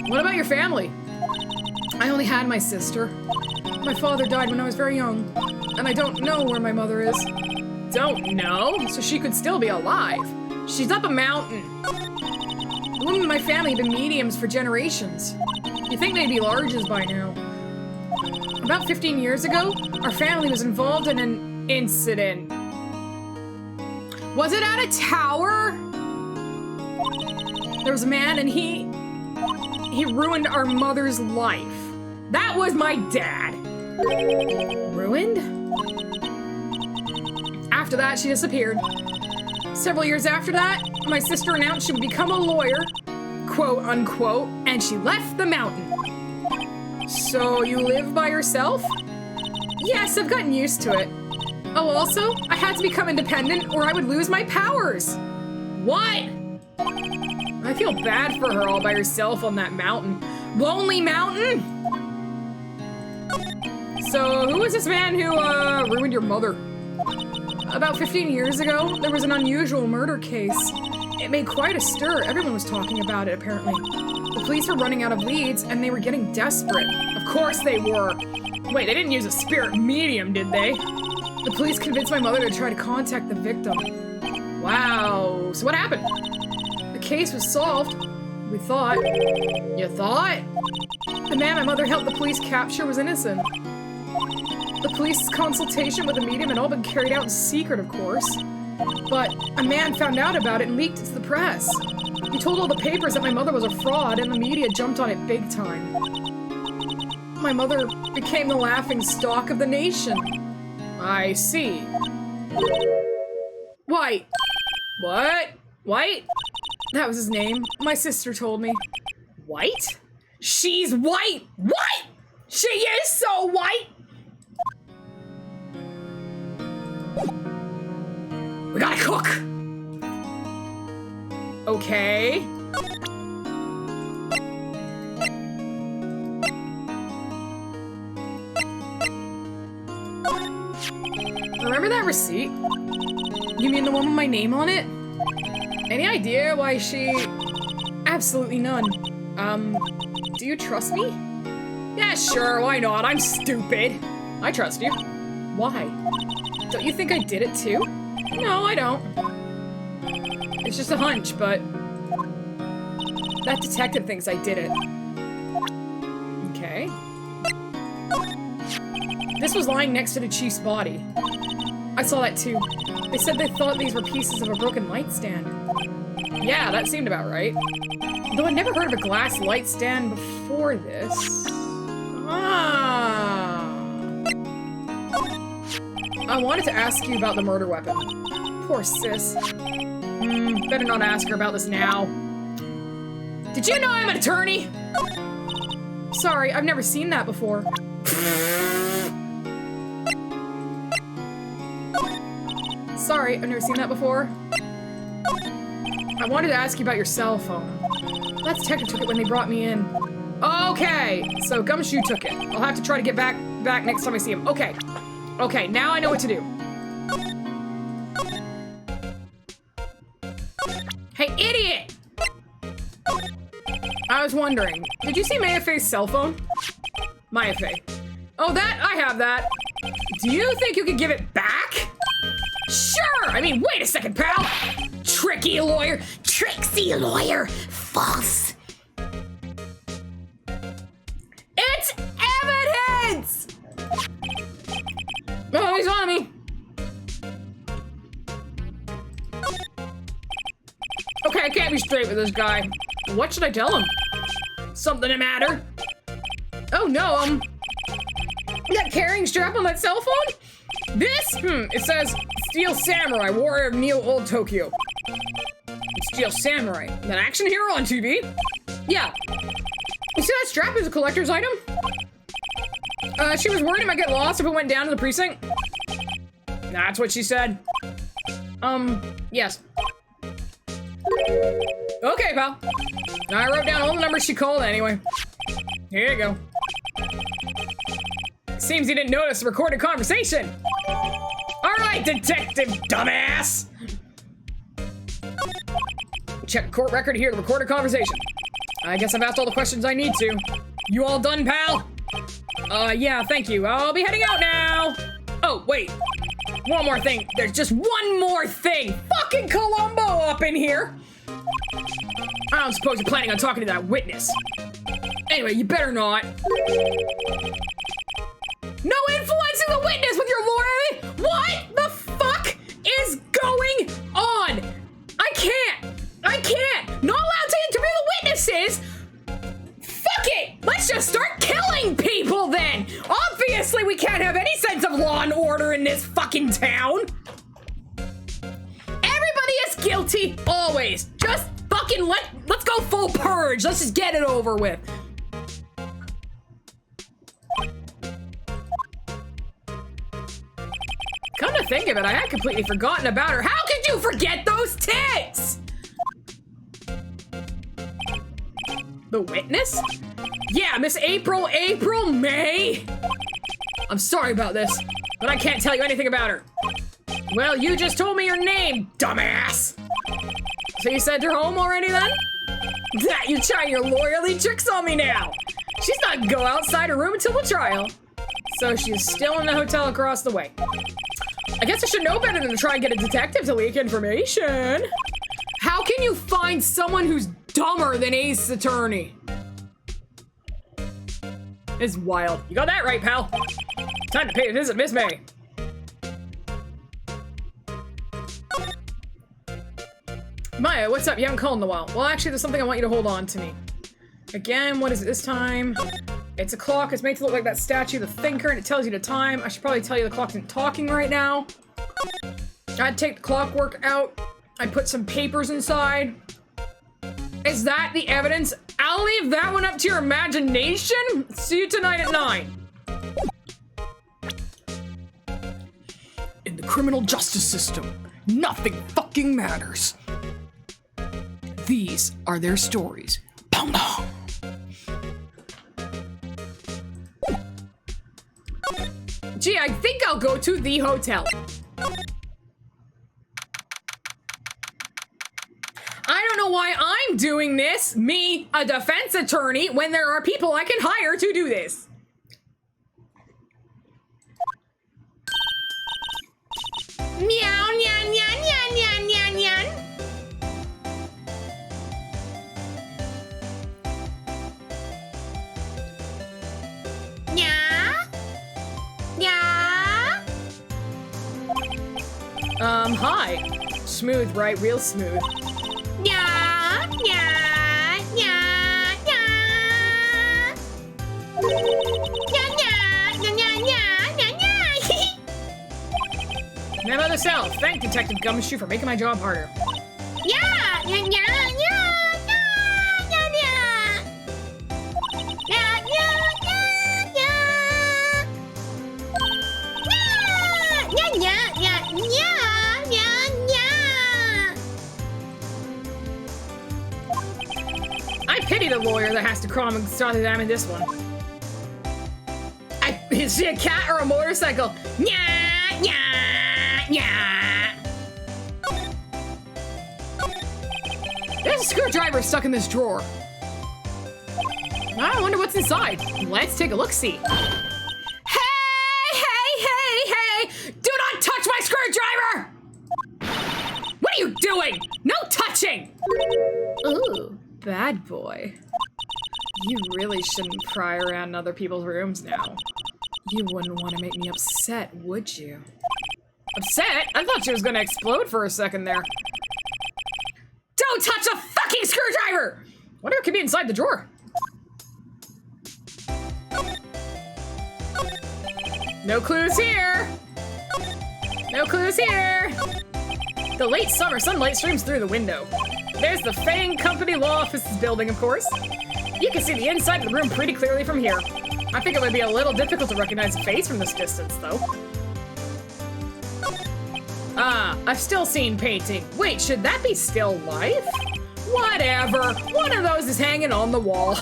What about your family? I only had my sister. My father died when I was very young, and I don't know where my mother is. Don't know? So she could still be alive. She's up a mountain. The women in my family have been mediums for generations. You'd think they'd be larges by now. About 15 years ago, our family was involved in an incident. Was it at a tower? There was a man and he ruined our mother's life. That was my dad. Ruined? After that, she disappeared. Several years after that, my sister announced she would become a lawyer, quote unquote, and she left the mountain. So you live by yourself? Yes, I've gotten used to it. Oh, also, I had to become independent or I would lose my powers. What? I feel bad for her all by herself on that mountain. Lonely mountain? So, who was this man who, ruined your mother? About 15 years ago, there was an unusual murder case. It made quite a stir. Everyone was talking about it, apparently. The police were running out of leads, and they were getting desperate. Of course they were. Wait, they didn't use a spirit medium, did they? The police convinced my mother to try to contact the victim. Wow. So what happened? The case was solved. We thought. You thought? The man my mother helped the police capture was innocent. The police consultation with the medium had all been carried out in secret, of course. But a man found out about it and leaked it to the press. He told all the papers that my mother was a fraud, and the media jumped on it big time. My mother became the laughing stock of the nation. I see. White. What? White? That was his name. My sister told me. White? She's white! What? She is so white! We gotta cook! Okay. Remember that receipt? You mean the one with my name on it? Any idea why she... Absolutely none. Do you trust me? Yeah, sure, why not? I'm stupid. I trust you. Why? Don't you think I did it too? No, I don't. It's just a hunch, but... That detective thinks I did it. Okay. This was lying next to the chief's body. I saw that too. They said they thought these were pieces of a broken light stand. Yeah, that seemed about right. Though I'd never heard of a glass light stand before this. Ah. I wanted to ask you about the murder weapon. Poor sis. Better not ask her about this now. Did you know I'm an attorney? Sorry, I've never seen that before. Sorry, I've never seen that before. I wanted to ask you about your cell phone. That detective took it when they brought me in. Okay, so Gumshoe took it. I'll have to try to get back next time I see him. Okay. Okay, now I know what to do. Hey, idiot! I was wondering, did you see Mayafei's cell phone? Mayafei. Oh, that? I have that. Do you think you could give it back? Sure! I mean, wait a second, pal! Tricky lawyer! Tricksy lawyer! False! It's evidence! Oh, he's on me! Okay, I can't be straight with this guy. What should I tell him? Something the matter? Oh no, that carrying strap on that cell phone? This? It says Steel Samurai, warrior of Neo Old Tokyo. Steel Samurai, an action hero on TV? Yeah. You see that strap is a collector's item? She was worried it might get lost if it went down to the precinct. That's what she said. Yes. Okay, pal. I wrote down all the numbers she called anyway. Here you go. Seems you didn't notice the recorded conversation. All right, detective dumbass. Check court record to hear the recorded conversation. I guess I've asked all the questions I need to. You all done, pal? Yeah, thank you. I'll be heading out now. Oh, wait. One more thing. There's just one more thing. Fucking Columbo up in here. I don't suppose you're planning on talking to that witness. Anyway, you better not. No influencing the witness with your lawyer. What the fuck is going on? I can't. Not allowed to interview the witnesses. Fuck it. Let's just start killing people then. Obviously, we can't have any sense of law and order in this fucking town. Everybody is guilty? Always. Just fucking let's go full purge. Let's just get it over with. Come to think of it, I had completely forgotten about her. How could you forget those tits? The witness? Yeah, Miss April May. I'm sorry about this, but I can't tell you anything about her. Well, you just told me your name, dumbass. So you sent her home already then? That you're trying your lawyerly tricks on me now. She's not go outside her room until the trial. So she's still in the hotel across the way. I guess I should know better than to try and get a detective to leak information. How can you find someone who's dumber than Ace Attorney? It's wild. You got that right, pal. Time to pay a visit, Miss May. Maya, what's up? You haven't called in a while. Well, actually, there's something I want you to hold on to me. Again, what is it this time? It's a clock. It's made to look like that statue, the thinker, and it tells you the time. I should probably tell you the clock isn't talking right now. I'd take the clockwork out. I'd put some papers inside. Is that the evidence? I'll leave that one up to your imagination. See you tonight at 9. In the criminal justice system, nothing fucking matters. These are their stories. Pong pong. Gee, I think I'll go to the hotel. I don't know why I'm doing this, me, a defense attorney, when there are people I can hire to do this. Meow, nyan, nyan, nyan, nyan, nyan, nyan. Hi. Smooth, right? Real smooth. Yeah, yeah, yeah, yeah. Memo to self. Thank Detective Gumshoe for making my job harder. Yeah, yeah, yeah, yeah, yeah, yeah, yeah. Yeah, yeah, yeah, yeah. Yeah, yeah, yeah, yeah. I pity the lawyer that has to crawl and start examining this one. Is she a cat or a motorcycle? Yeah, yeah, yeah. There's a screwdriver stuck in this drawer. I wonder what's inside. Let's take a look-see. Hey, hey, hey, hey! Do not touch my screwdriver! What are you doing? No touching! Ooh. Bad boy. You really shouldn't pry around other people's rooms now. You wouldn't want to make me upset, would you? Upset? I thought she was gonna explode for a second there. Don't touch a fucking screwdriver! Wonder what could be inside the drawer. No clues here! No clues here! The late summer sunlight streams through the window. There's the Fang Company Law Offices building, of course. You can see the inside of the room pretty clearly from here. I think it would be a little difficult to recognize a face from this distance, though. Ah, I've still seen painting. Wait, should that be still life? Whatever. One of those is hanging on the wall.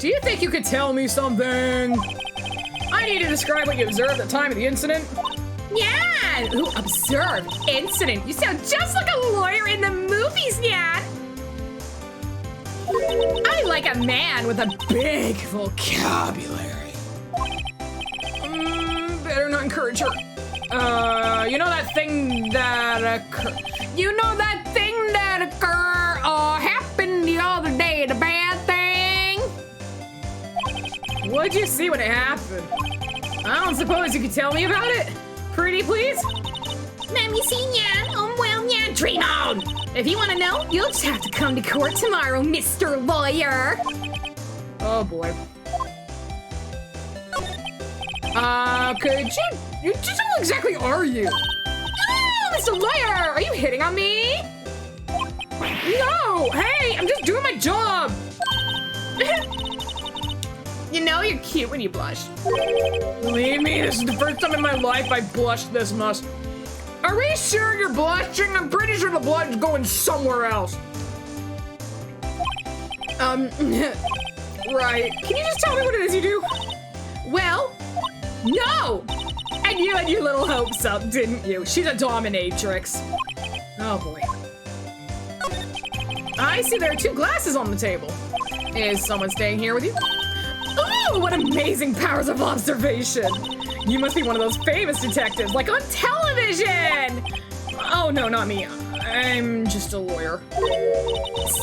Do you think you could tell me something? I need to describe what you observed at the time of the incident. Yeah! Ooh, observed. Incident. You sound just like a lawyer in the movies, Nyan. I like a man with a big vocabulary. Better not encourage her. You know that thing that happened the other day, the bad thing? What'd you see when it happened? I don't suppose you could tell me about it? Pretty please? Let me see, Nyan. Well, Nyan, dream on. If you want to know, you'll just have to come to court tomorrow, Mr. Lawyer. Oh, boy. Could you just who exactly are you? Oh, Mr. Lawyer, are you hitting on me? No, hey, I'm just doing my job. You know you're cute when you blush. Believe me, this is the first time in my life I blushed this much. Are we sure you're blushing? I'm pretty sure the blood's going somewhere else. Right. Can you just tell me what it is you do? Well, no! And you had your little hopes up, didn't you? She's a dominatrix. Oh boy. I see there are 2 glasses on the table. Is someone staying here with you? Oh, what amazing powers of observation! You must be one of those famous detectives, like on television! Oh no, not me. I'm just a lawyer.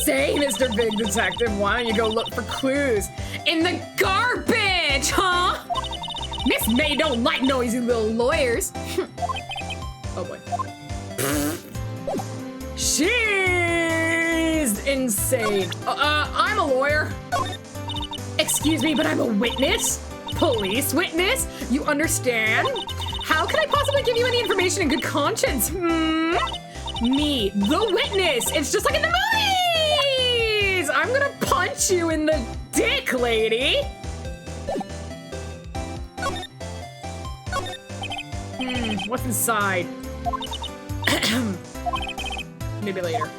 Say, Mr. Big Detective, why don't you go look for clues in the garbage, huh? Miss May don't like noisy little lawyers. Oh boy. She's insane. I'm a lawyer. Excuse me, but I'm a witness? Police witness? You understand? How can I possibly give you any information in good conscience? Me, the witness. It's just like in the movies. I'm gonna punch you in the dick, lady. What's inside? Maybe later.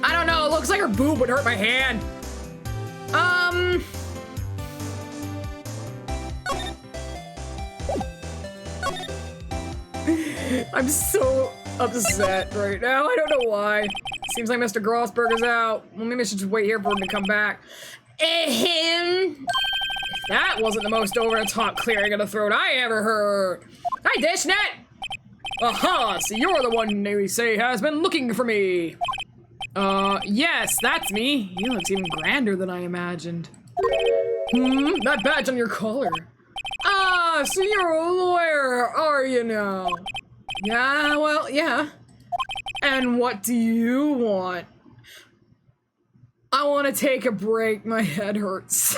I don't know, it looks like her boob would hurt my hand. I'm so upset right now. I don't know why. Seems like Mr. Grossberg is out. Well, maybe I should just wait here for him to come back. If that wasn't the most over-the-top clearing of the throat I ever heard. Hi, Dishnet! Aha, so you're the one they say has been looking for me. Yes, that's me. You look even grander than I imagined. That badge on your collar. Ah, so you're a lawyer, are you now? Yeah, well, yeah. And what do you want? I want to take a break. My head hurts.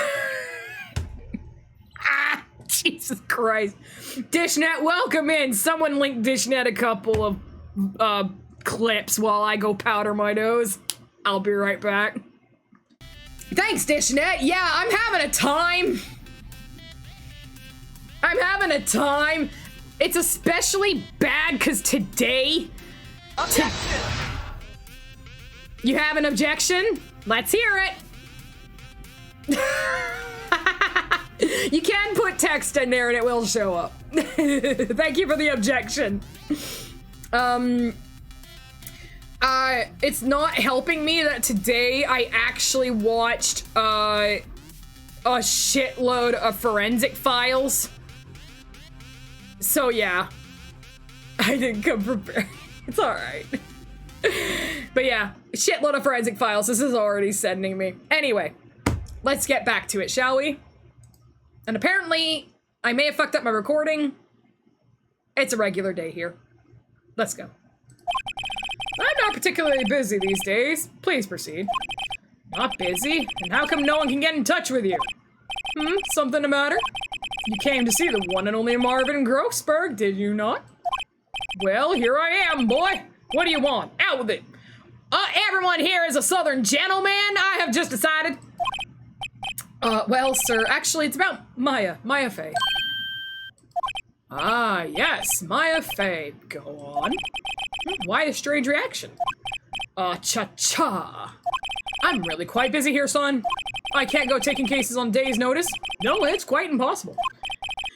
Ah, Jesus Christ. Dishnet, welcome in. Someone link Dishnet a couple of clips while I go powder my nose. I'll be right back. Thanks, Dishnet. Yeah, I'm having a time. It's especially bad because today... Objection! You have an objection? Let's hear it. You can put text in there and it will show up. Thank you for the objection. It's not helping me that today I actually watched a shitload of forensic files. So yeah, I didn't come prepared. It's all right. But yeah, shitload of forensic files. This is already sending me. Anyway, let's get back to it, shall we? And apparently, I may have fucked up my recording. It's a regular day here. Let's go. I'm not particularly busy these days. Please proceed. Not busy? And how come no one can get in touch with you? Something the matter? You came to see the one and only Marvin Grossberg, did you not? Well, here I am, boy. What do you want? Out with it. Everyone here is a southern gentleman, I have just decided. Well, sir, actually, it's about Maya Fey. Ah, yes, Maya Fey. Go on. Why a strange reaction? Cha-cha. I'm really quite busy here, son. I can't go taking cases on days' notice. No, it's quite impossible.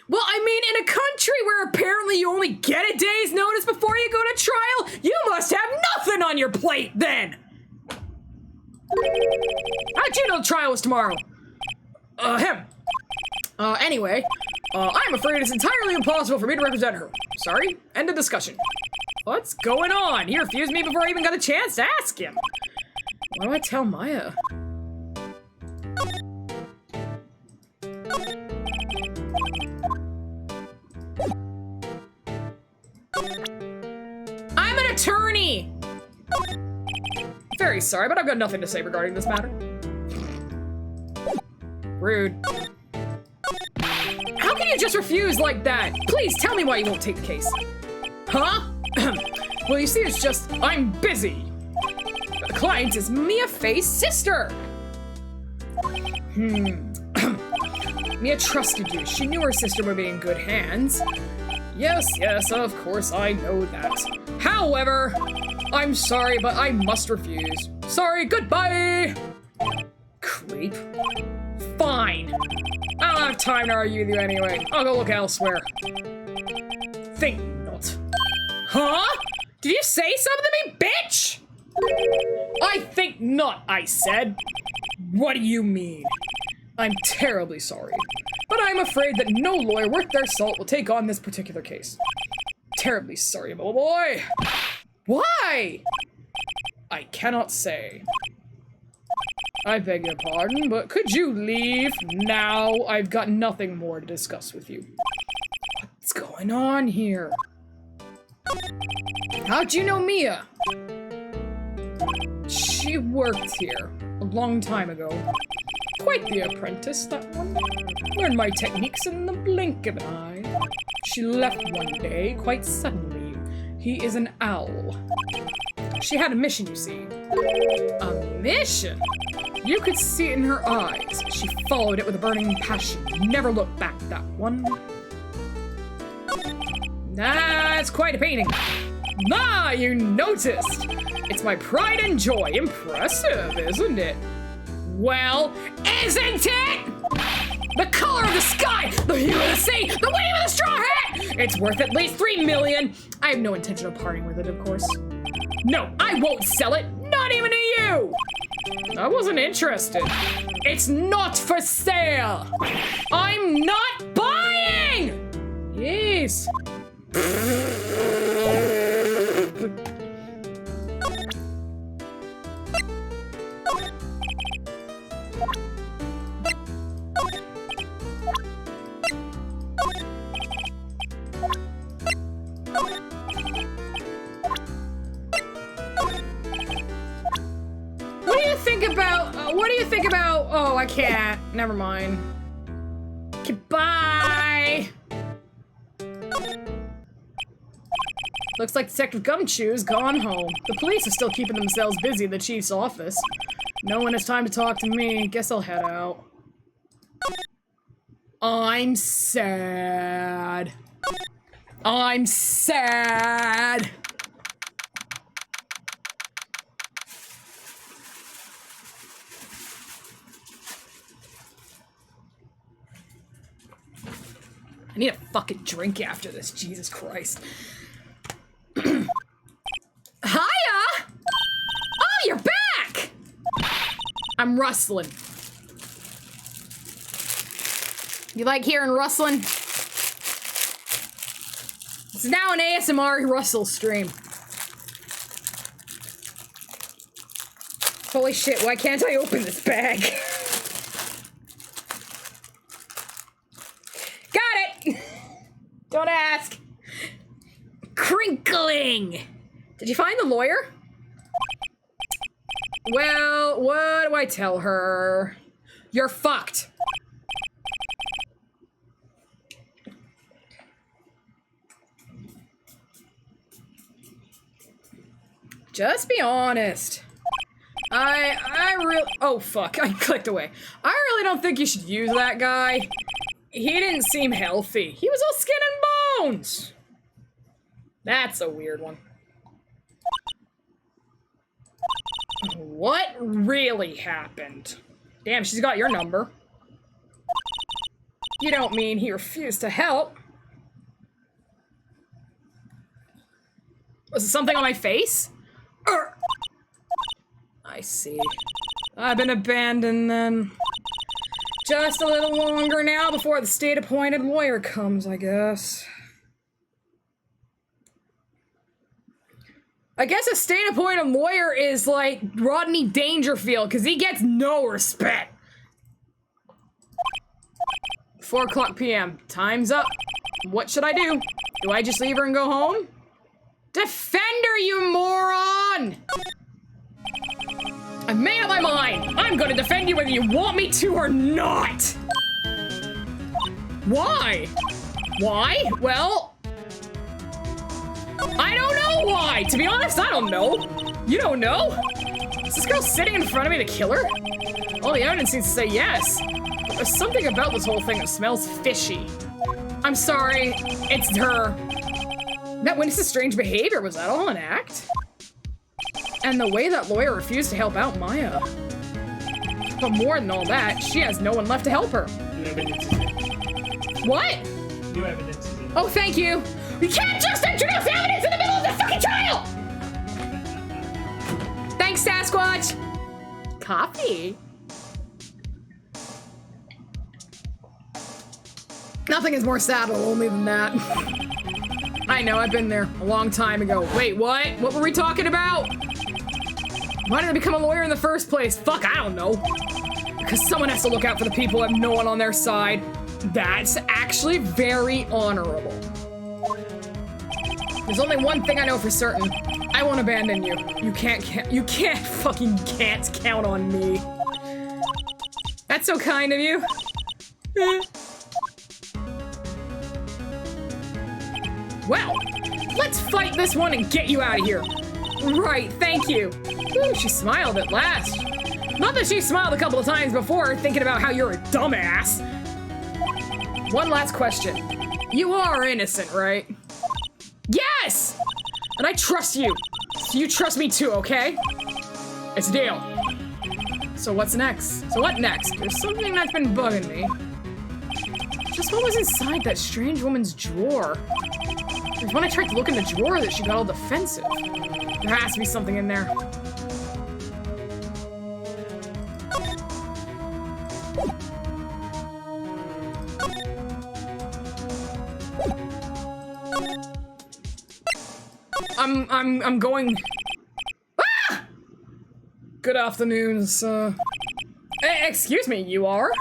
Well, I mean, in a country where apparently you only get a day's notice before you go to trial, you must have nothing on your plate, then! How'd you know the trial was tomorrow? Anyway, I'm afraid it's entirely impossible for me to represent her. Sorry, end of discussion. What's going on? He refused me before I even got a chance to ask him. What do I tell Maya? I'm an attorney! Very sorry, but I've got nothing to say regarding this matter. Rude. How can you just refuse like that? Please tell me why you won't take the case. Huh? Well, you see, it's just, I'm busy. The client is Mia Faye's sister. Mia trusted you. She knew her sister would be in good hands. Yes, of course, I know that. However, I'm sorry, but I must refuse. Sorry, goodbye! Creep. Fine. I don't have time to argue with you anyway. I'll go look elsewhere. Think not. Huh? Did you say something to me, bitch? I think not, I said. What do you mean? I'm terribly sorry, but I'm afraid that no lawyer worth their salt will take on this particular case. Terribly sorry, little boy. Why? I cannot say. I beg your pardon, but could you leave now? I've got nothing more to discuss with you. What's going on here? How'd you know Mia? She worked here a long time ago. Quite the apprentice, that one. Learned my techniques in the blink of an eye. She left one day, quite suddenly. He is an owl. She had a mission, you see. A mission? You could see it in her eyes. She followed it with a burning passion. Never looked back, that one. That's quite a painting. Ah, you noticed. It's my pride and joy. Impressive, isn't it? Well, isn't it? The color of the sky, the hue of the sea, the wave of the straw hat! It's worth at least 3 million. I have no intention of parting with it, of course. No, I won't sell it, not even to you. I wasn't interested. It's not for sale. I'm not buying! Yes. What do you think about, oh, I can't, never mind. Goodbye. Looks like Detective Gumshoe's gone home. The police are still keeping themselves busy at the chief's office. No one has time to talk to me. Guess I'll head out. I'm sad. I'm sad. I need a fucking drink after this, Jesus Christ. Hiya! Oh, you're back! I'm rustling. You like hearing rustling? It's now an ASMR rustle stream. Holy shit, why can't I open this bag? Don't ask. Crinkling. Did you find the lawyer? Well, what do I tell her? You're fucked. Just be honest. I really, oh fuck, I clicked away. I really don't think you should use that guy. He didn't seem healthy. He was all skin and bones. That's a weird one. What really happened? Damn, she's got your number. You don't mean he refused to help? Was it something on my face? I see. I've been abandoned then. Just a little longer now before the state-appointed lawyer comes, I guess. I guess a state-appointed lawyer is like Rodney Dangerfield, because he gets no respect. 4:00 p.m. Time's up. What should I do? Do I just leave her and go home? Defend her, you moron! I've made up my mind. I'm gonna defend you whether you want me to or not. Why? Why? Well, I don't know why. To be honest, I don't know. You don't know? Is this girl sitting in front of me to kill her? All the evidence seems to say yes. But there's something about this whole thing that smells fishy. I'm sorry, it's her. That witness's strange behavior, was that all an act? And the way that lawyer refused to help out Maya. But more than all that, she has no one left to help her. New evidence is in. What? New evidence is in. Oh, thank you. You can't just introduce evidence in the middle of the fucking trial! Thanks, Sasquatch. Coffee. Nothing is more sad or lonely than that. I know, I've been there a long time ago. Wait, what? What were we talking about? Why did I become a lawyer in the first place? Fuck, I don't know. Because someone has to look out for the people who have no one on their side. That's actually very honorable. There's only one thing I know for certain. I won't abandon you. You can't fucking count on me. That's so kind of you. Well, let's fight this one and get you out of here. Right, thank you. Ooh, she smiled at last. Not that she smiled a couple of times before, thinking about how you're a dumbass. One last question. You are innocent, right? Yes! And I trust you. So you trust me too, okay? It's a deal. So what's next? So what next? There's something that's been bugging me. Just what was inside that strange woman's drawer? There's when I tried to look in the drawer that she got all defensive. There has to be something in there. I'm going. Ah! Good afternoon, sir. Excuse me, you are?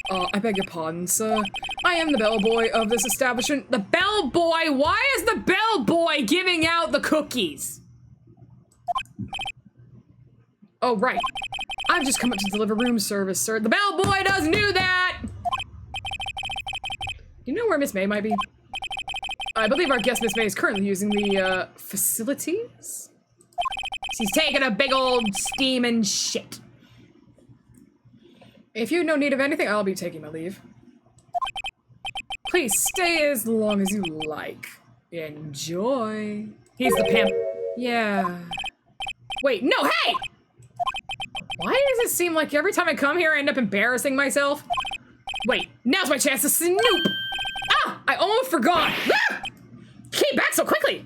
I beg your pardon, sir. I am the bellboy of this establishment. The bellboy? Why is the bellboy giving out the cookies? Oh, right. I've just come up to deliver room service, sir. The bellboy doesn't do that! You know where Miss May might be? I believe our guest Miss May is currently using the, facilities? She's taking a big old steaming shit. If you have no need of anything, I'll be taking my leave. Please stay as long as you like. Enjoy. He's the pimp. Yeah. Wait, no, hey! Why does it seem like every time I come here I end up embarrassing myself? Wait, now's my chance to snoop! Ah! I almost forgot! Ah! Came back so quickly!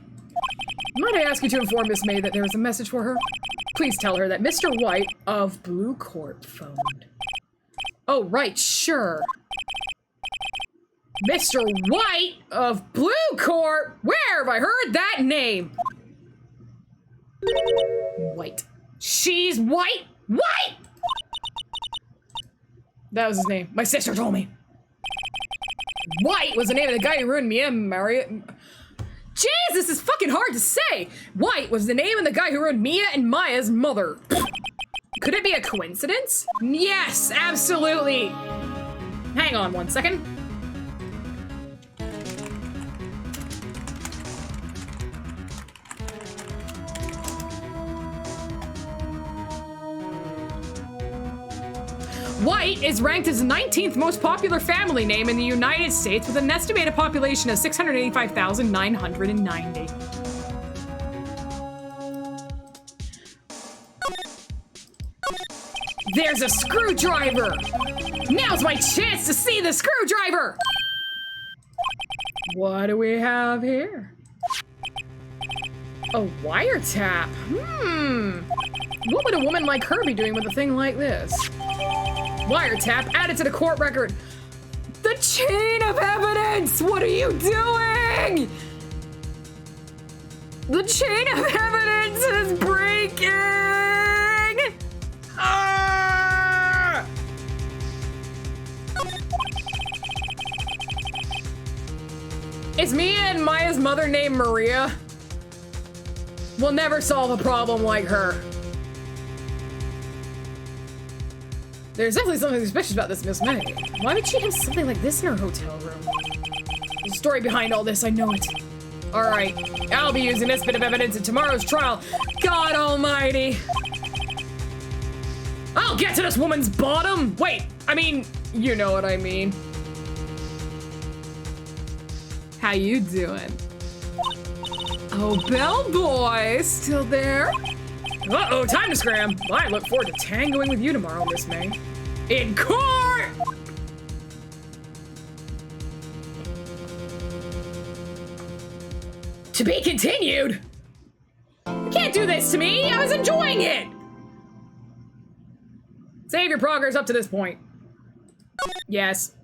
Might I ask you to inform Miss May that there is a message for her? Please tell her that Mr. White of Blue Court phoned. Oh, right, sure. Mr. White of Blue Court? Where have I heard that name? White. She's white? White! That was his name. My sister told me. White was the name of the guy who ruined me and Marriott. Jeez, this is fucking hard to say. White was the name of the guy who ruined Mia and Maya's mother. Could it be a coincidence? Yes, absolutely. Hang on one second. White is ranked as the 19th most popular family name in the United States with an estimated population of 685,990. There's a screwdriver! Now's my chance to see the screwdriver! What do we have here? A wiretap. What would a woman like her be doing with a thing like this? Wiretap added to the court record. The chain of evidence! What are you doing? The chain of evidence is breaking! Ah! Is Mia and Maya's mother named Maria? We'll never solve a problem like her. There's definitely something suspicious about this Miss May. Why would she have something like this in her hotel room? There's a story behind all this, I know it. Alright, I'll be using this bit of evidence in tomorrow's trial. God almighty! I'll get to this woman's bottom! Wait, I mean, you know what I mean. How you doing? Oh, bellboy, still there? Uh-oh, time to scram. I look forward to tangoing with you tomorrow, Miss May. In court! To be continued? You can't do this to me! I was enjoying it! Save your progress up to this point. Yes.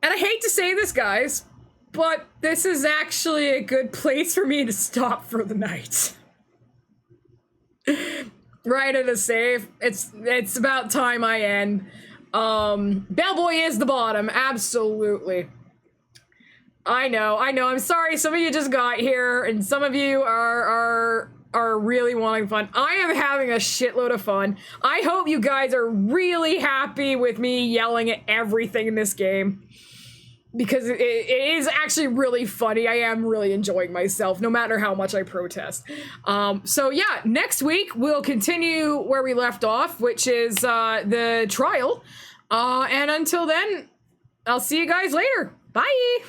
And I hate to say this, guys, but this is actually a good place for me to stop for the night. Right at a save. It's about time I end. Bellboy is the bottom, absolutely. I know, I'm sorry, some of you just got here, and some of you are really wanting fun. I am having a shitload of fun. I hope you guys are really happy with me yelling at everything in this game. Because it is actually really funny. I am really enjoying myself, no matter how much I protest. So yeah, next week we'll continue where we left off, which is the trial. And until then, I'll see you guys later. Bye!